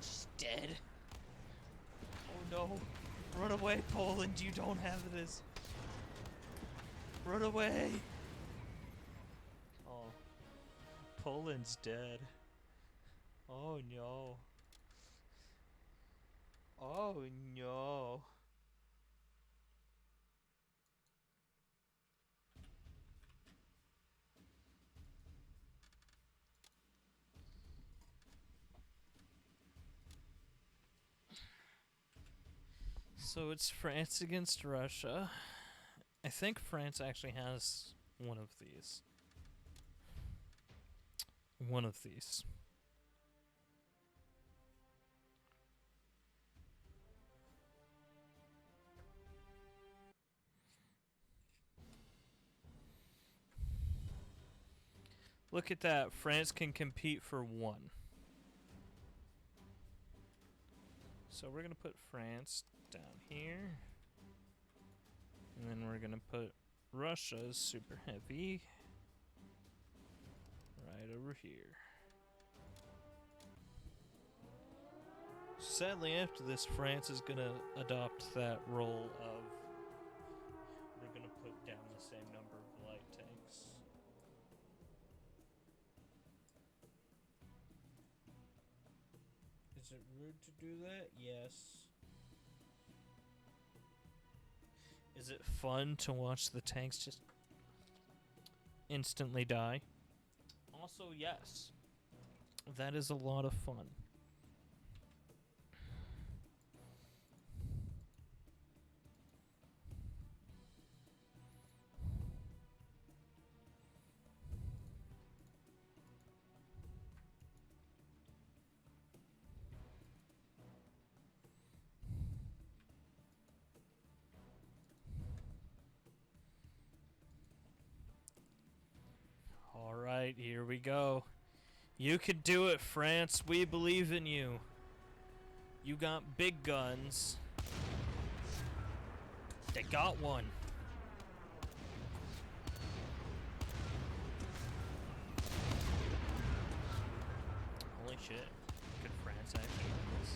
She's dead. Oh, no. Run away, Poland. You don't have this. Run away. Oh. Poland's dead. Oh, no. Oh, no. So it's France against Russia. I think France actually has one of these. One of these. Look at that. France can compete for one. So we're going to put France down here. And then we're going to put Russia's super heavy right over here. Sadly, after this, France is going to adopt that role of we're going to put down the same number of light tanks. Is it rude to do that? Yes. Is it fun to watch the tanks just instantly die? Also, yes. That is a lot of fun. Alright, here we go. You can do it, France. We believe in you. You got big guns. They got one. Holy shit. Could France actually win this?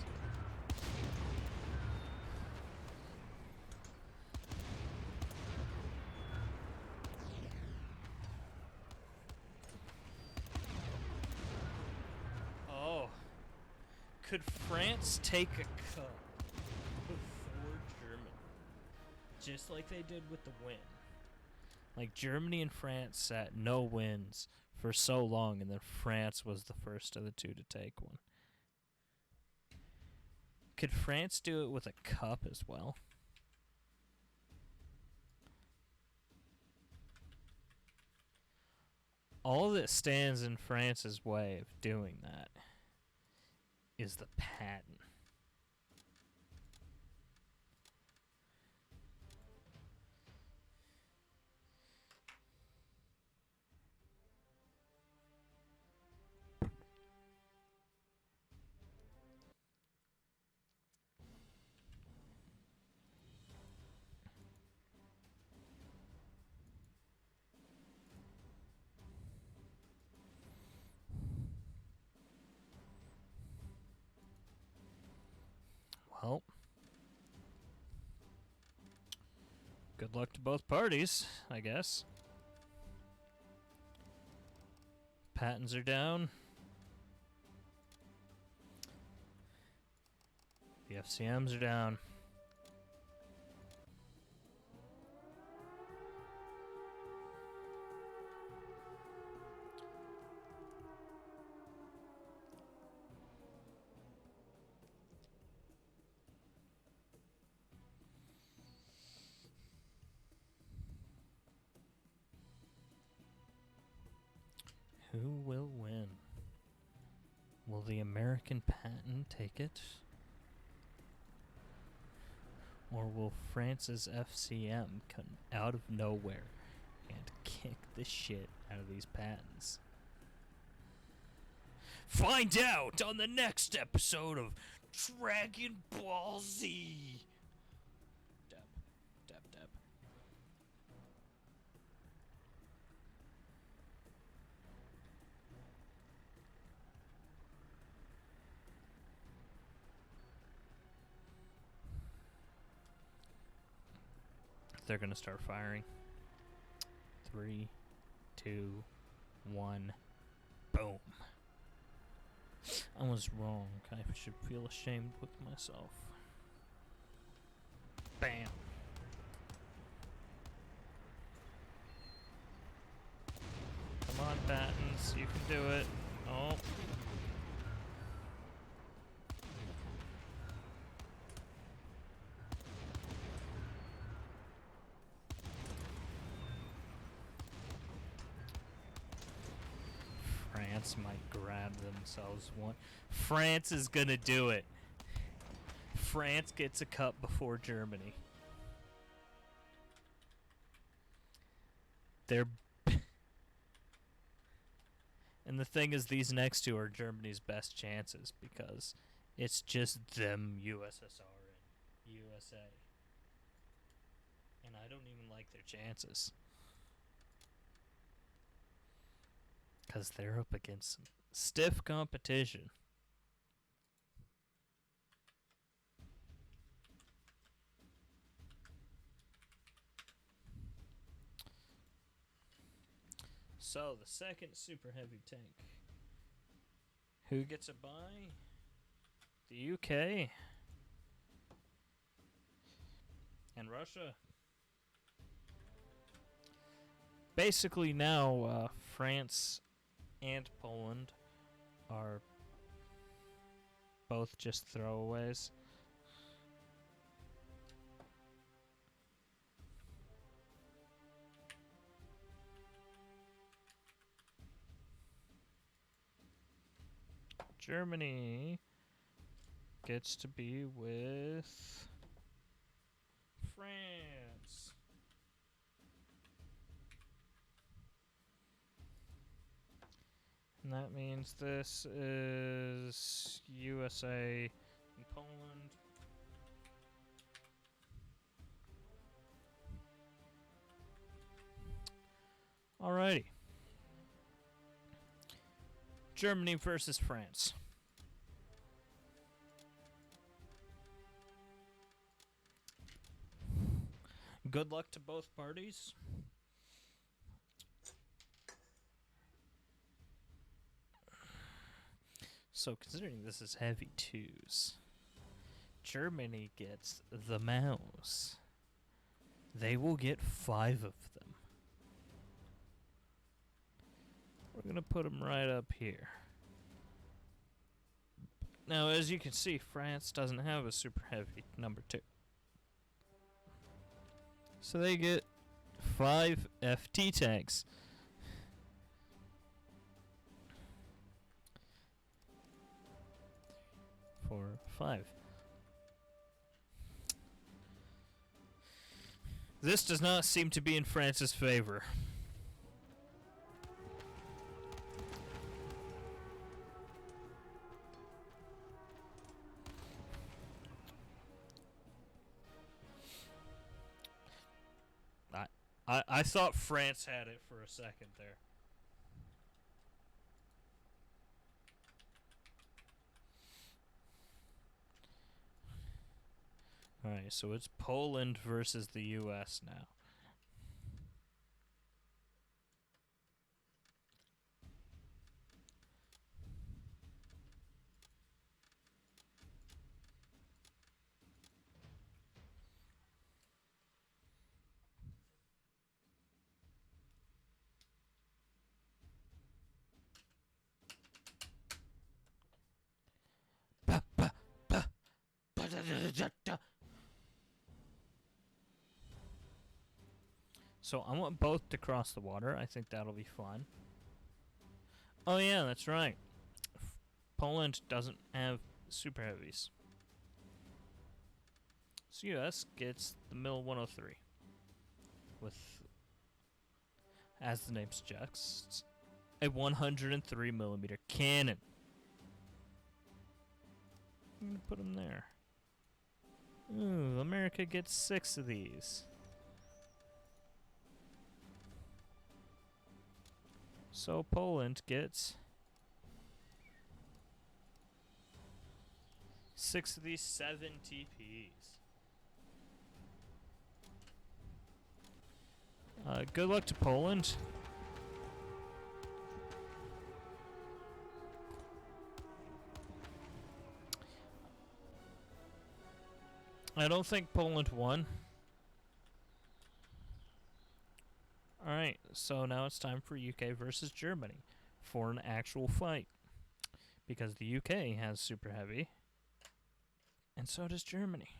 Oh. Could France take a cut before Germany? Just like they did with the win. Like Germany and France sat no wins for so long, and then France was the first of the two to take one. Could France do it with a cup as well? All that stands in France's way of doing that is the patent. Well, good luck to both parties, I guess. Patents are down. The FCMs are down. Who will win? Will the American patent take it? Or will France's FCM come out of nowhere and kick the shit out of these patents? Find out on the next episode of Dragon Ball Z! Dab, dab, dab. They're gonna start firing. 3, 2, 1, boom. I was wrong. I should feel ashamed with myself. Bam. Come on, patents. You can do it. Oh. France might grab themselves one. France is gonna do it. France gets a cup before Germany. They're and the thing is, these next two are Germany's best chances because it's just them, USSR and USA. And I don't even like their chances. Because they're up against some stiff competition. So, the second super heavy tank. Who gets a buy? The UK. And Russia. Basically now, France and Poland are both just throwaways. Germany gets to be with France. And that means this is USA and Poland. Alrighty. Germany versus France. Good luck to both parties. So, considering this is heavy twos, Germany gets the mouse. They will get 5 of them. We're going to put them right up here. Now, as you can see, France doesn't have a super heavy number 2. So they get 5 FT tanks. for 5. This does not seem to be in France's favor. I thought France had it for a second there. Alright, so it's Poland versus the US now. So I want both to cross the water. I think that'll be fun. Oh yeah, that's right. Poland doesn't have super heavies. So US gets the Mil 103 with, as the name suggests, a 103 millimeter cannon. I'm gonna put them there. Ooh, America gets 6 of these. So Poland gets 6 of these 7 TPs. Good luck to Poland. I don't think Poland won. Alright, so now it's time for UK versus Germany for an actual fight. Because the UK has super heavy, and so does Germany.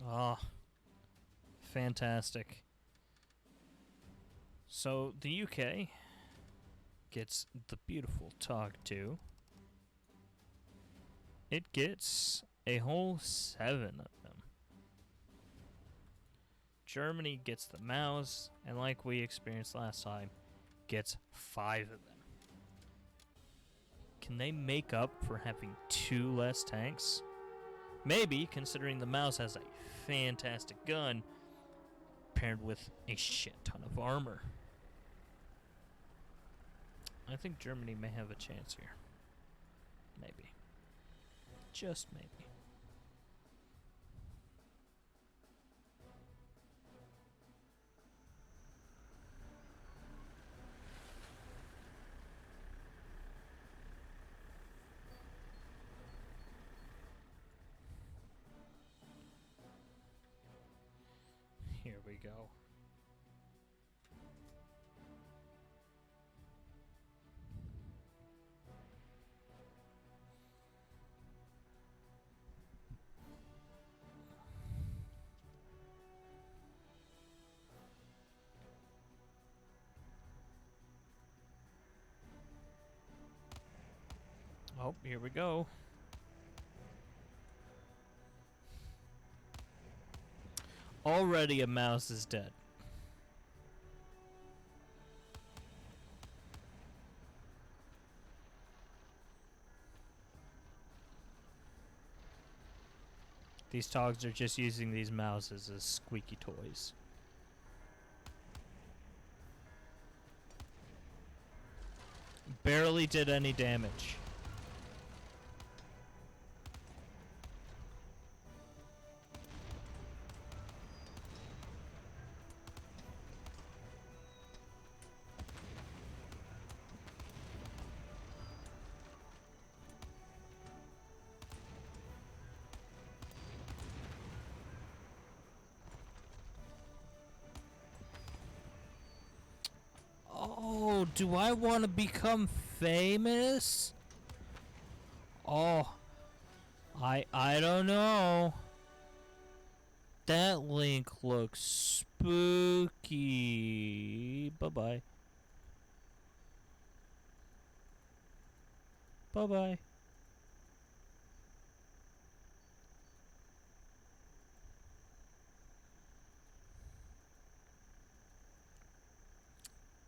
Ah, fantastic. So the UK gets the beautiful Tog 2. It gets a whole 7 of them. Germany gets the Maus, and like we experienced last time, gets 5 of them. Can they make up for having 2 less tanks? Maybe, considering the Maus has a fantastic gun paired with a shit ton of armor. I think Germany may have a chance here. Maybe. Just maybe. Here we go. Oh, here we go. Already a mouse is dead. These Togs are just using these mouses as squeaky toys. Barely did any damage. So, do I want to become famous? Oh, I don't know. That link looks spooky. Bye-bye. Bye-bye.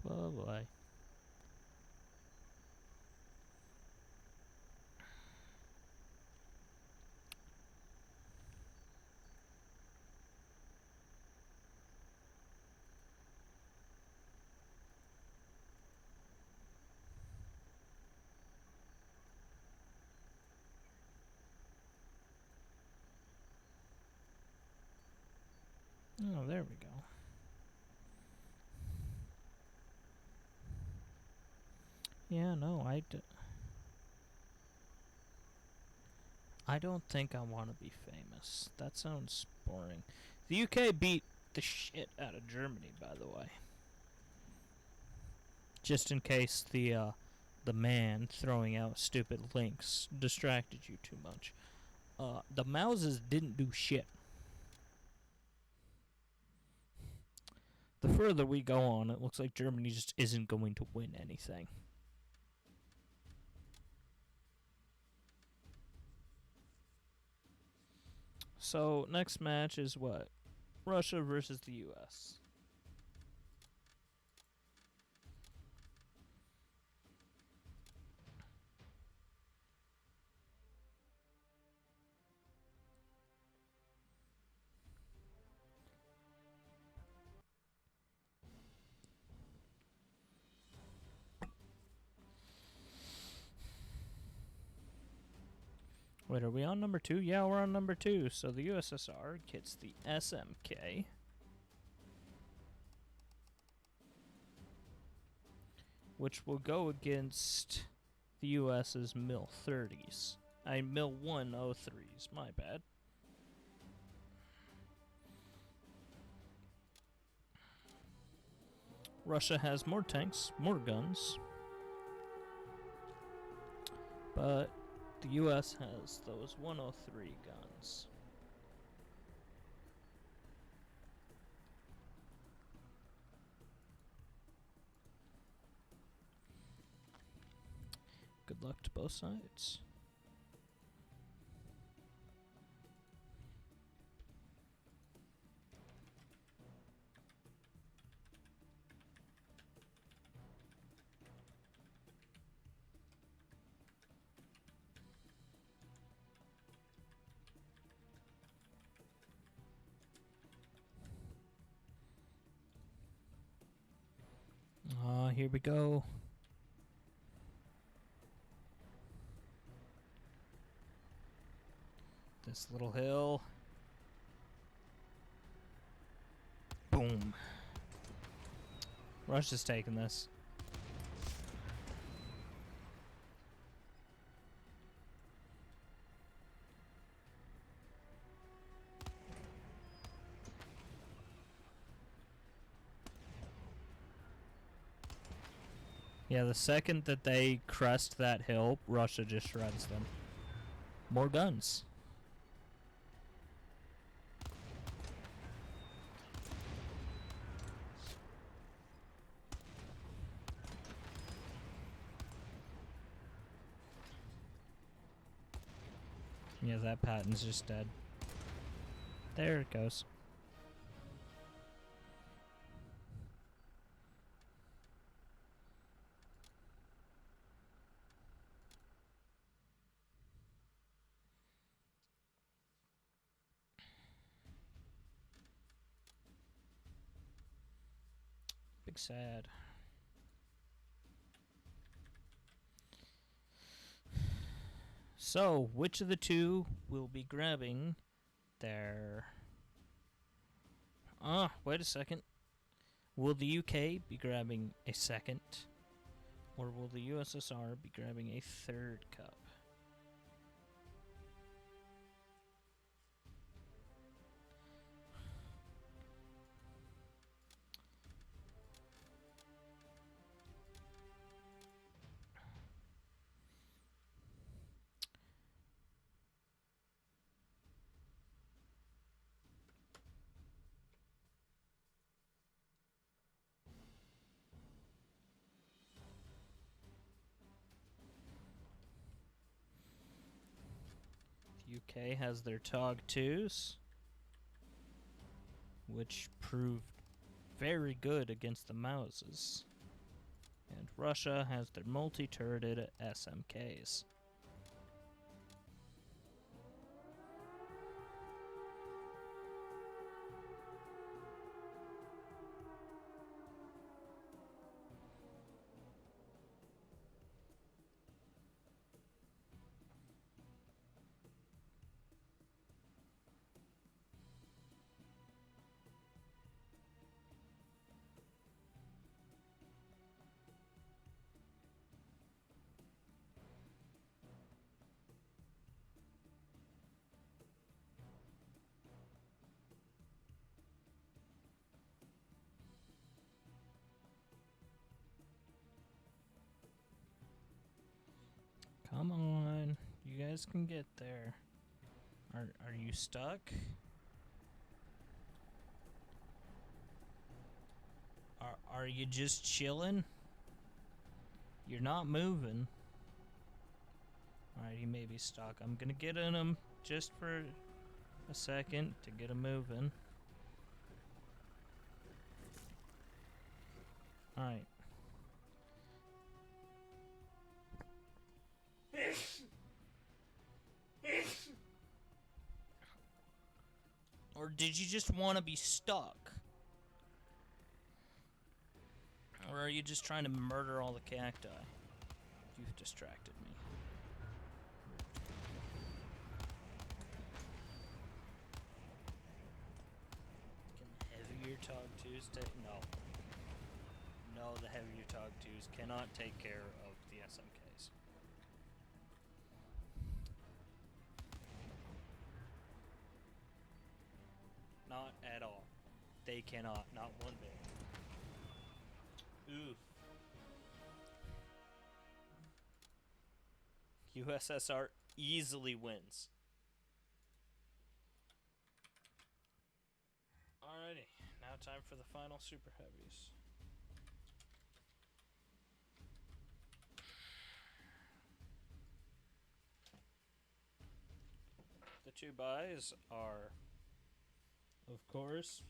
Bye-bye. Oh, there we go. Yeah, no, I don't think I want to be famous. That sounds boring. The UK beat the shit out of Germany, by the way. Just in case the man throwing out stupid links distracted you too much. The Mouses didn't do shit. The further we go on, it looks like Germany just isn't going to win anything. So, next match is what? Russia versus the US. Wait, are we on number 2? Yeah, we're on number 2. So the USSR gets the SMK. Which will go against the US's Mil 30s. Mil 103s, my bad. Russia has more tanks, more guns. But the US has those 103 guns. Good luck to both sides. Here we go. This little hill. Boom. Russia's taking this. Yeah, the second that they crest that hill, Russia just shreds them. More guns. Yeah, that Patton's just dead. There it goes. Big sad. So, which of the two will be grabbing their... wait a second. Will the UK be grabbing a second? Or will the USSR be grabbing a third cup? UK has their TOG 2s, which proved very good against the Mauses. And Russia has their multi-turreted SMKs. Come on, you guys can get there. Are you stuck? Are you just chilling? You're not moving. Alright, he may be stuck. I'm gonna get in him just for a second to get him moving. Alright. Or did you just want to be stuck? Or are you just trying to murder all the cacti? You've distracted me. Can heavier TOG 2s take? No. No, the heavier TOG 2s cannot take care of the SMKs. Not at all. They cannot. Not one bit. Oof. USSR easily wins. Alrighty, now time for the final super heavies. The two buys are, of course,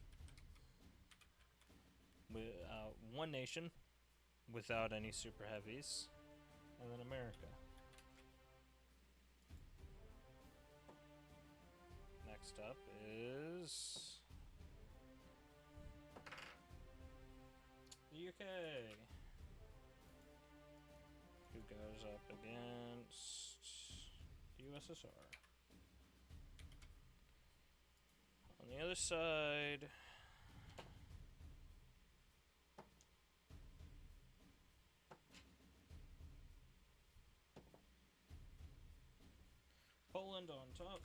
one nation without any super heavies, and then America. Next up is the UK, who goes up against the USSR. On the other side, Poland on top,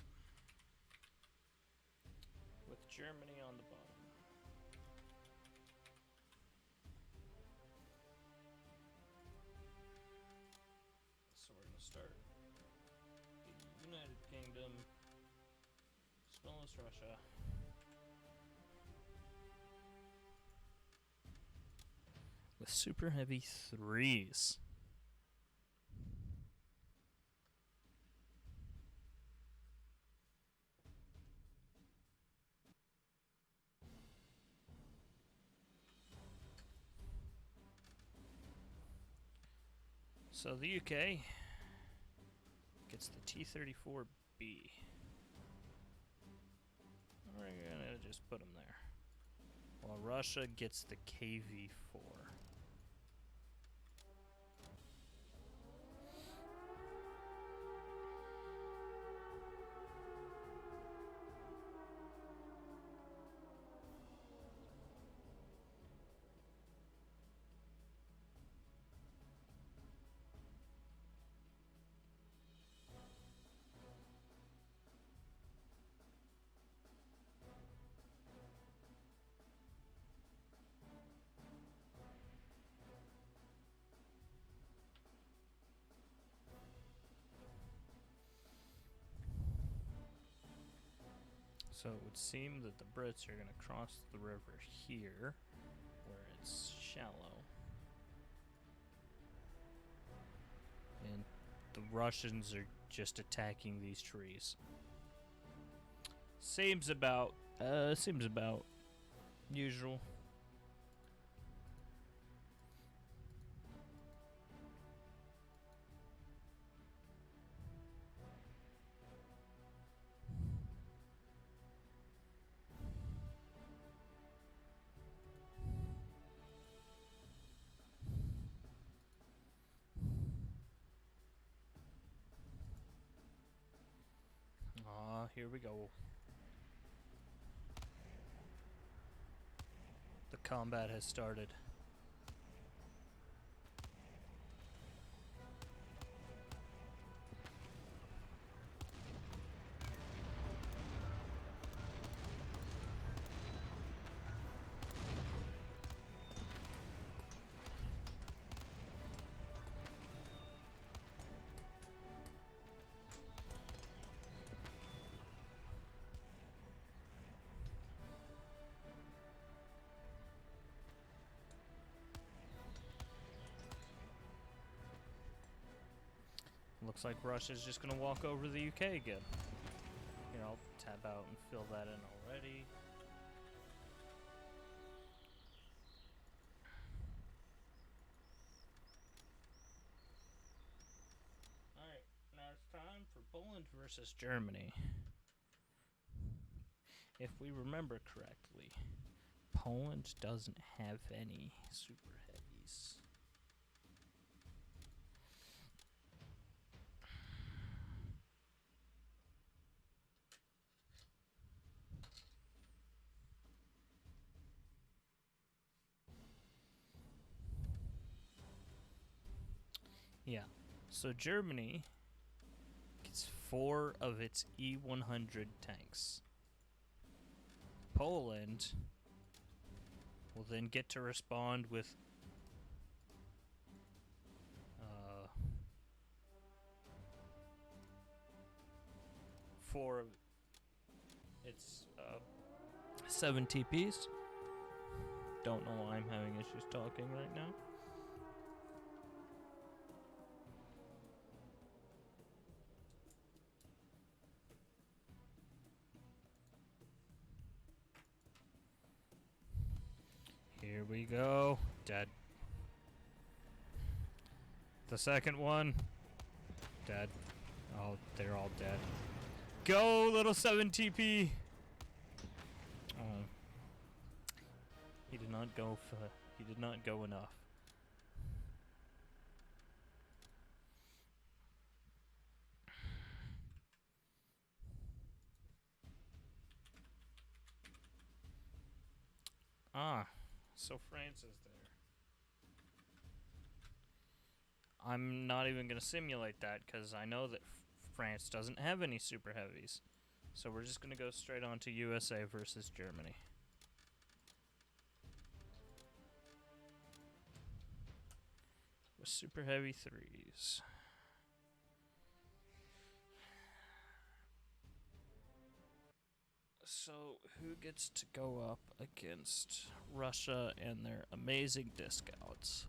with Germany on the bottom. So we're going to start the United Kingdom, smallest Russia. With super heavy 3s. So the UK gets the T-34B. We're gonna just put them there. While Russia gets the KV-4. So it would seem that the Brits are going to cross the river here, where it's shallow. And the Russians are just attacking these trees. Seems about usual. Here we go. The combat has started. Looks like Russia's just gonna walk over the UK again. Here, I'll tab out and fill that in already. Alright, now it's time for Poland versus Germany. If we remember correctly, Poland doesn't have any super heavies. Yeah, so Germany gets 4 of its E-100 tanks. Poland will then get to respond with 4 of its 7 TPs. Don't know why I'm having issues talking right now. Here we go. Dead. The second one. Dead. Oh, they're all dead. Go, little 7 TP. Oh. He did not go he did not go enough. Ah, so France is there. I'm not even going to simulate that because I know that France doesn't have any super heavies. So we're just going to go straight on to USA versus Germany. With super heavy 3s. So, who gets to go up against Russia and their amazing disc outs?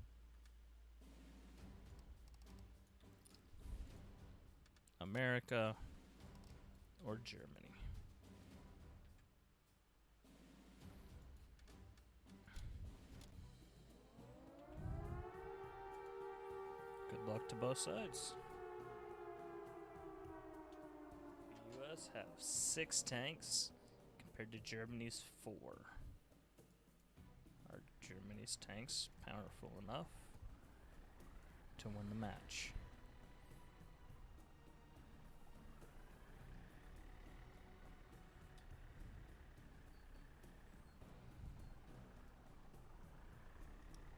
America or Germany? Good luck to both sides. The US have 6 tanks compared to Germany's 4. Are Germany's tanks powerful enough to win the match?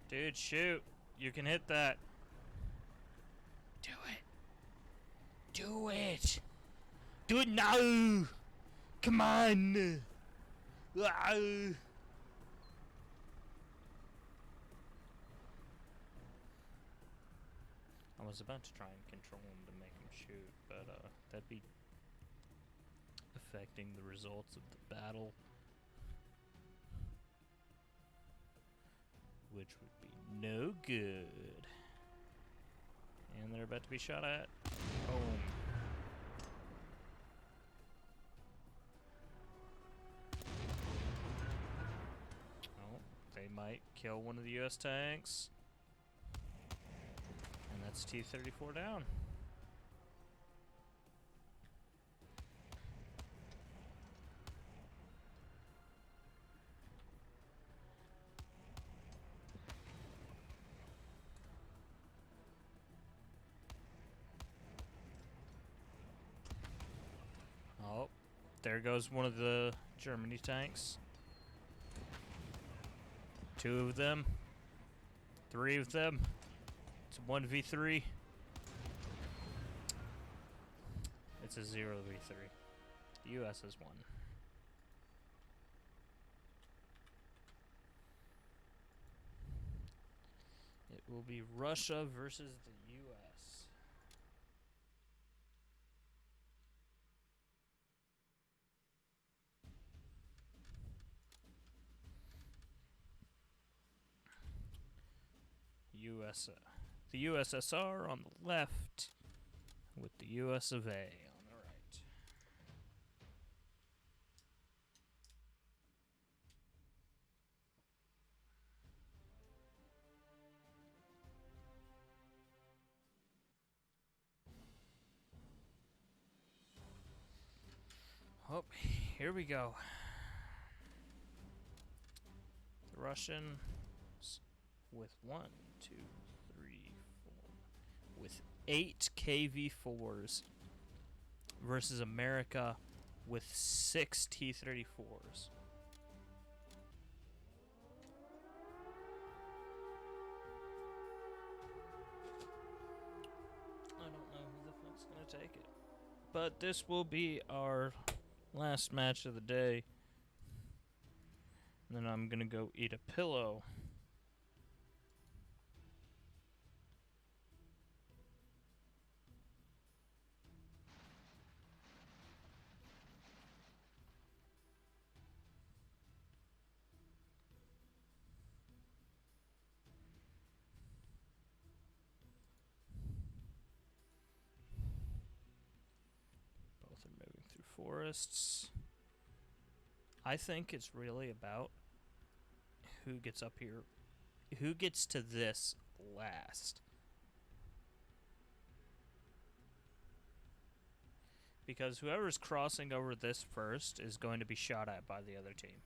Dude, shoot. You can hit that. Do it. Do it. Do it now. Come on. Ah. I was about to try and control him to make him shoot, but that'd be affecting the results of the battle, which would be no good. And they're about to be shot at. Boom. might kill one of the US tanks. And that's T-34 down. Oh, there goes one of the Germany tanks. 2 of them. 3 of them. It's a 1v3. It's a 0v3. The US has won. It will be Russia versus the US. The USSR on the left, with the US of A on the right. Oh, here we go. The Russians with 1, 2, 3, 4, with 8 KV-4s versus America with 6 T-34s. I don't know who the fuck's gonna take it. But this will be our last match of the day. And then I'm gonna go eat a pillow. Both are moving through forests. I think it's really about who gets up here, who gets to this last. Because whoever's crossing over this first is going to be shot at by the other team.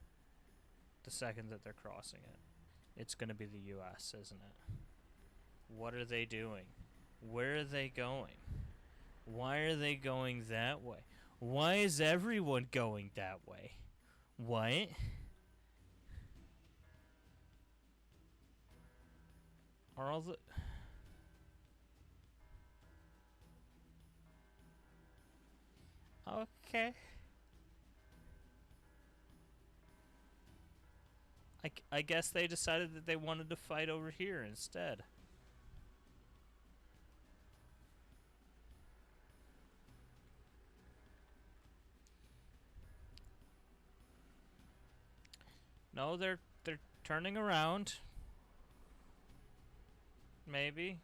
The second that they're crossing it. It's going to be the US, isn't it? What are they doing? Where are they going? Why are they going that way? Why is everyone going that way? What? Are all the... Okay. I guess they decided that they wanted to fight over here instead. No, they're turning around. Maybe.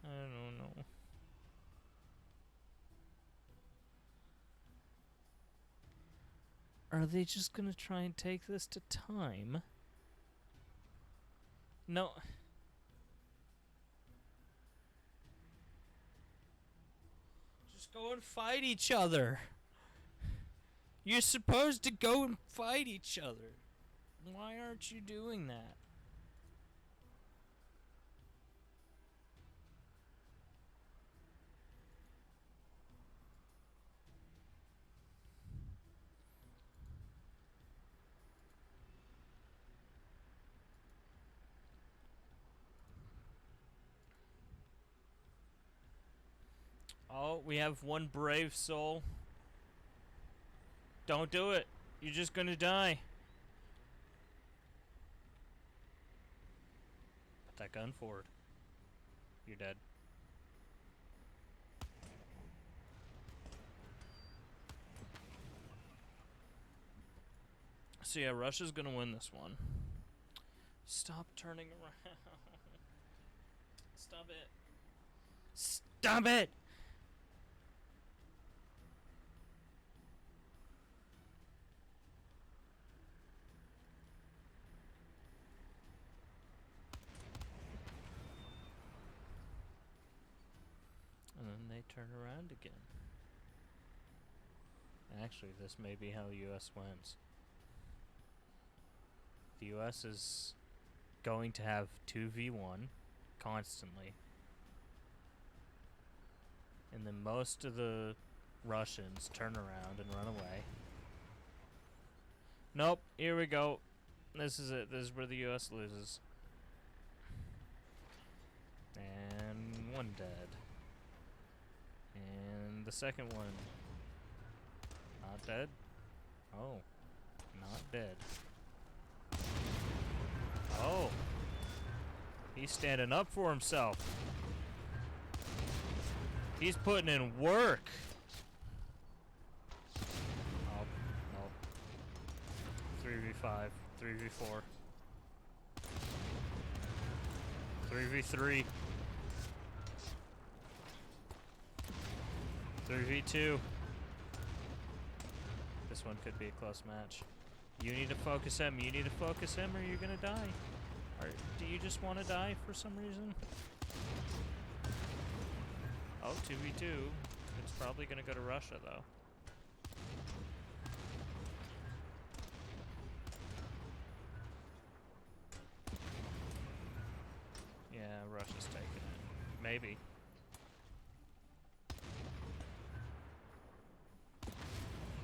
I don't know. Are they just gonna try and take this to time? No. Just go and fight each other. You're supposed to go and fight each other. Why aren't you doing that? Oh, we have one brave soul. Don't do it. You're just gonna die. Put that gun forward. You're dead. So yeah, Russia's gonna win this one. Stop turning around. Stop it. Stop it! turn around again. Actually, this may be how US wins. The US is going to have 2v1 constantly. And then most of the Russians turn around and run away. Nope, here we go. This is it. This is where the US loses. And one dead. And the second one. Not dead? Oh. Not dead. Oh. He's standing up for himself. He's putting in work. Oh, nope. 3v5, 3v4, 3v3, 3v2. This one could be a close match. You need to focus him. You need to focus him, or you're gonna die. Or do you just want to die for some reason? Oh, 2v2. It's probably gonna go to Russia, though. Yeah, Russia's taking it. Maybe.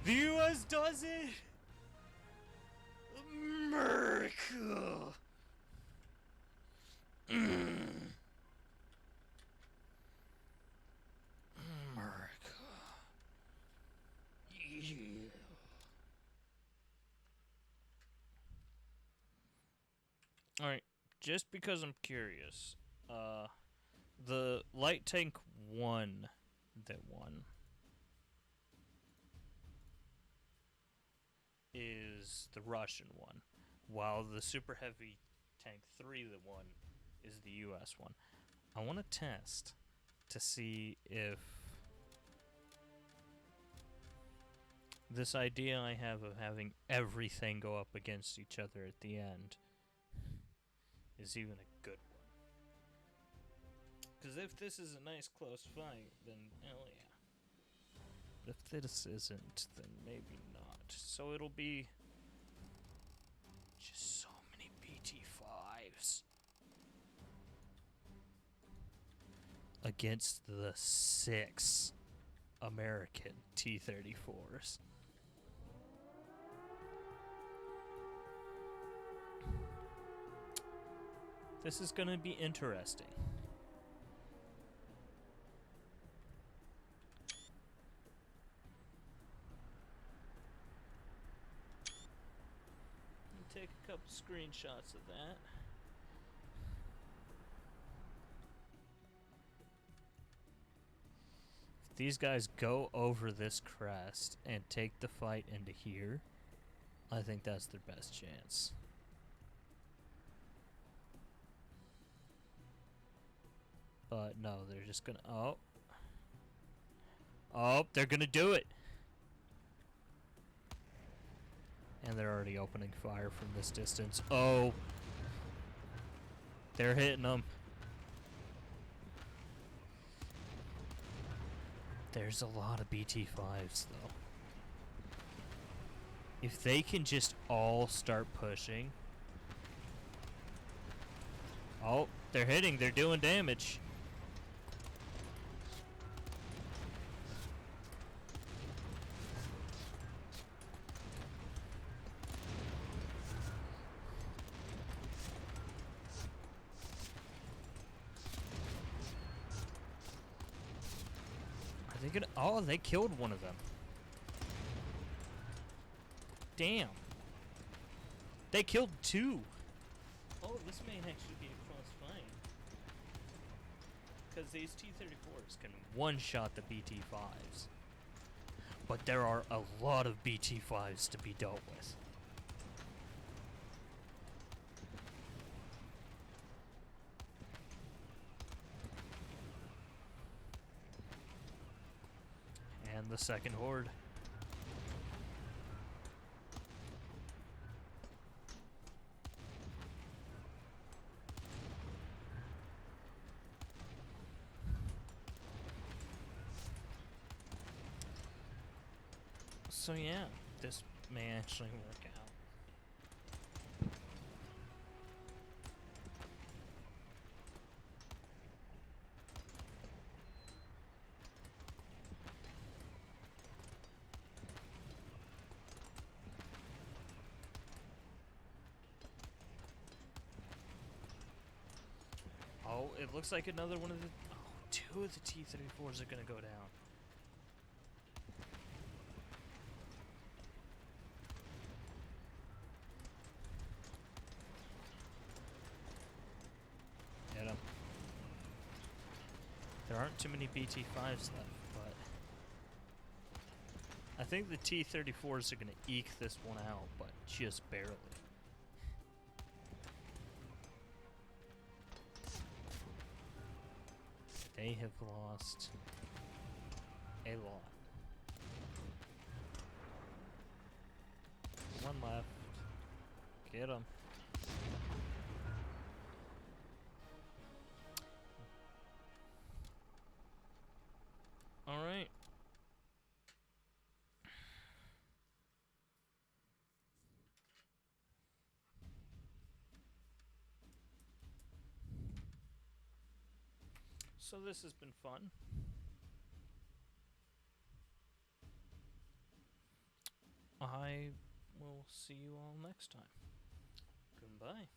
The US does it! America! Alright, just because I'm curious, the light tank 1 that won is the Russian one, while the super heavy tank 3 that won is the US one. I want to test to see if this idea I have of having everything go up against each other at the end is even a good one. Because if this is a nice close fight, then hell yeah. If this isn't, then maybe not. So it'll be just so many BT5s against the 6 American T-34s. This is gonna be interesting. Take a couple screenshots of that. If these guys go over this crest and take the fight into here, I think that's their best chance. But no, they're just gonna... Oh. Oh, they're gonna do it! And they're already opening fire from this distance. Oh! They're hitting them. There's a lot of BT5s, though. If they can just all start pushing... Oh, they're hitting. They're doing damage. Are they gonna... Oh, they killed one of them. Damn. They killed 2. Oh, this may actually be a close fight. Because these T-34s can one-shot the BT-5s. But there are a lot of BT-5s to be dealt with. And the second horde. So yeah, this may actually work out. Oh, it looks like another one of the... Oh, two of the T-34s are gonna go down. Get him. There aren't too many BT-5s left, but... I think the T-34s are gonna eke this one out, but just barely. They have lost a lot. One left. Get him. Alright. So this has been fun. I will see you all next time. Goodbye.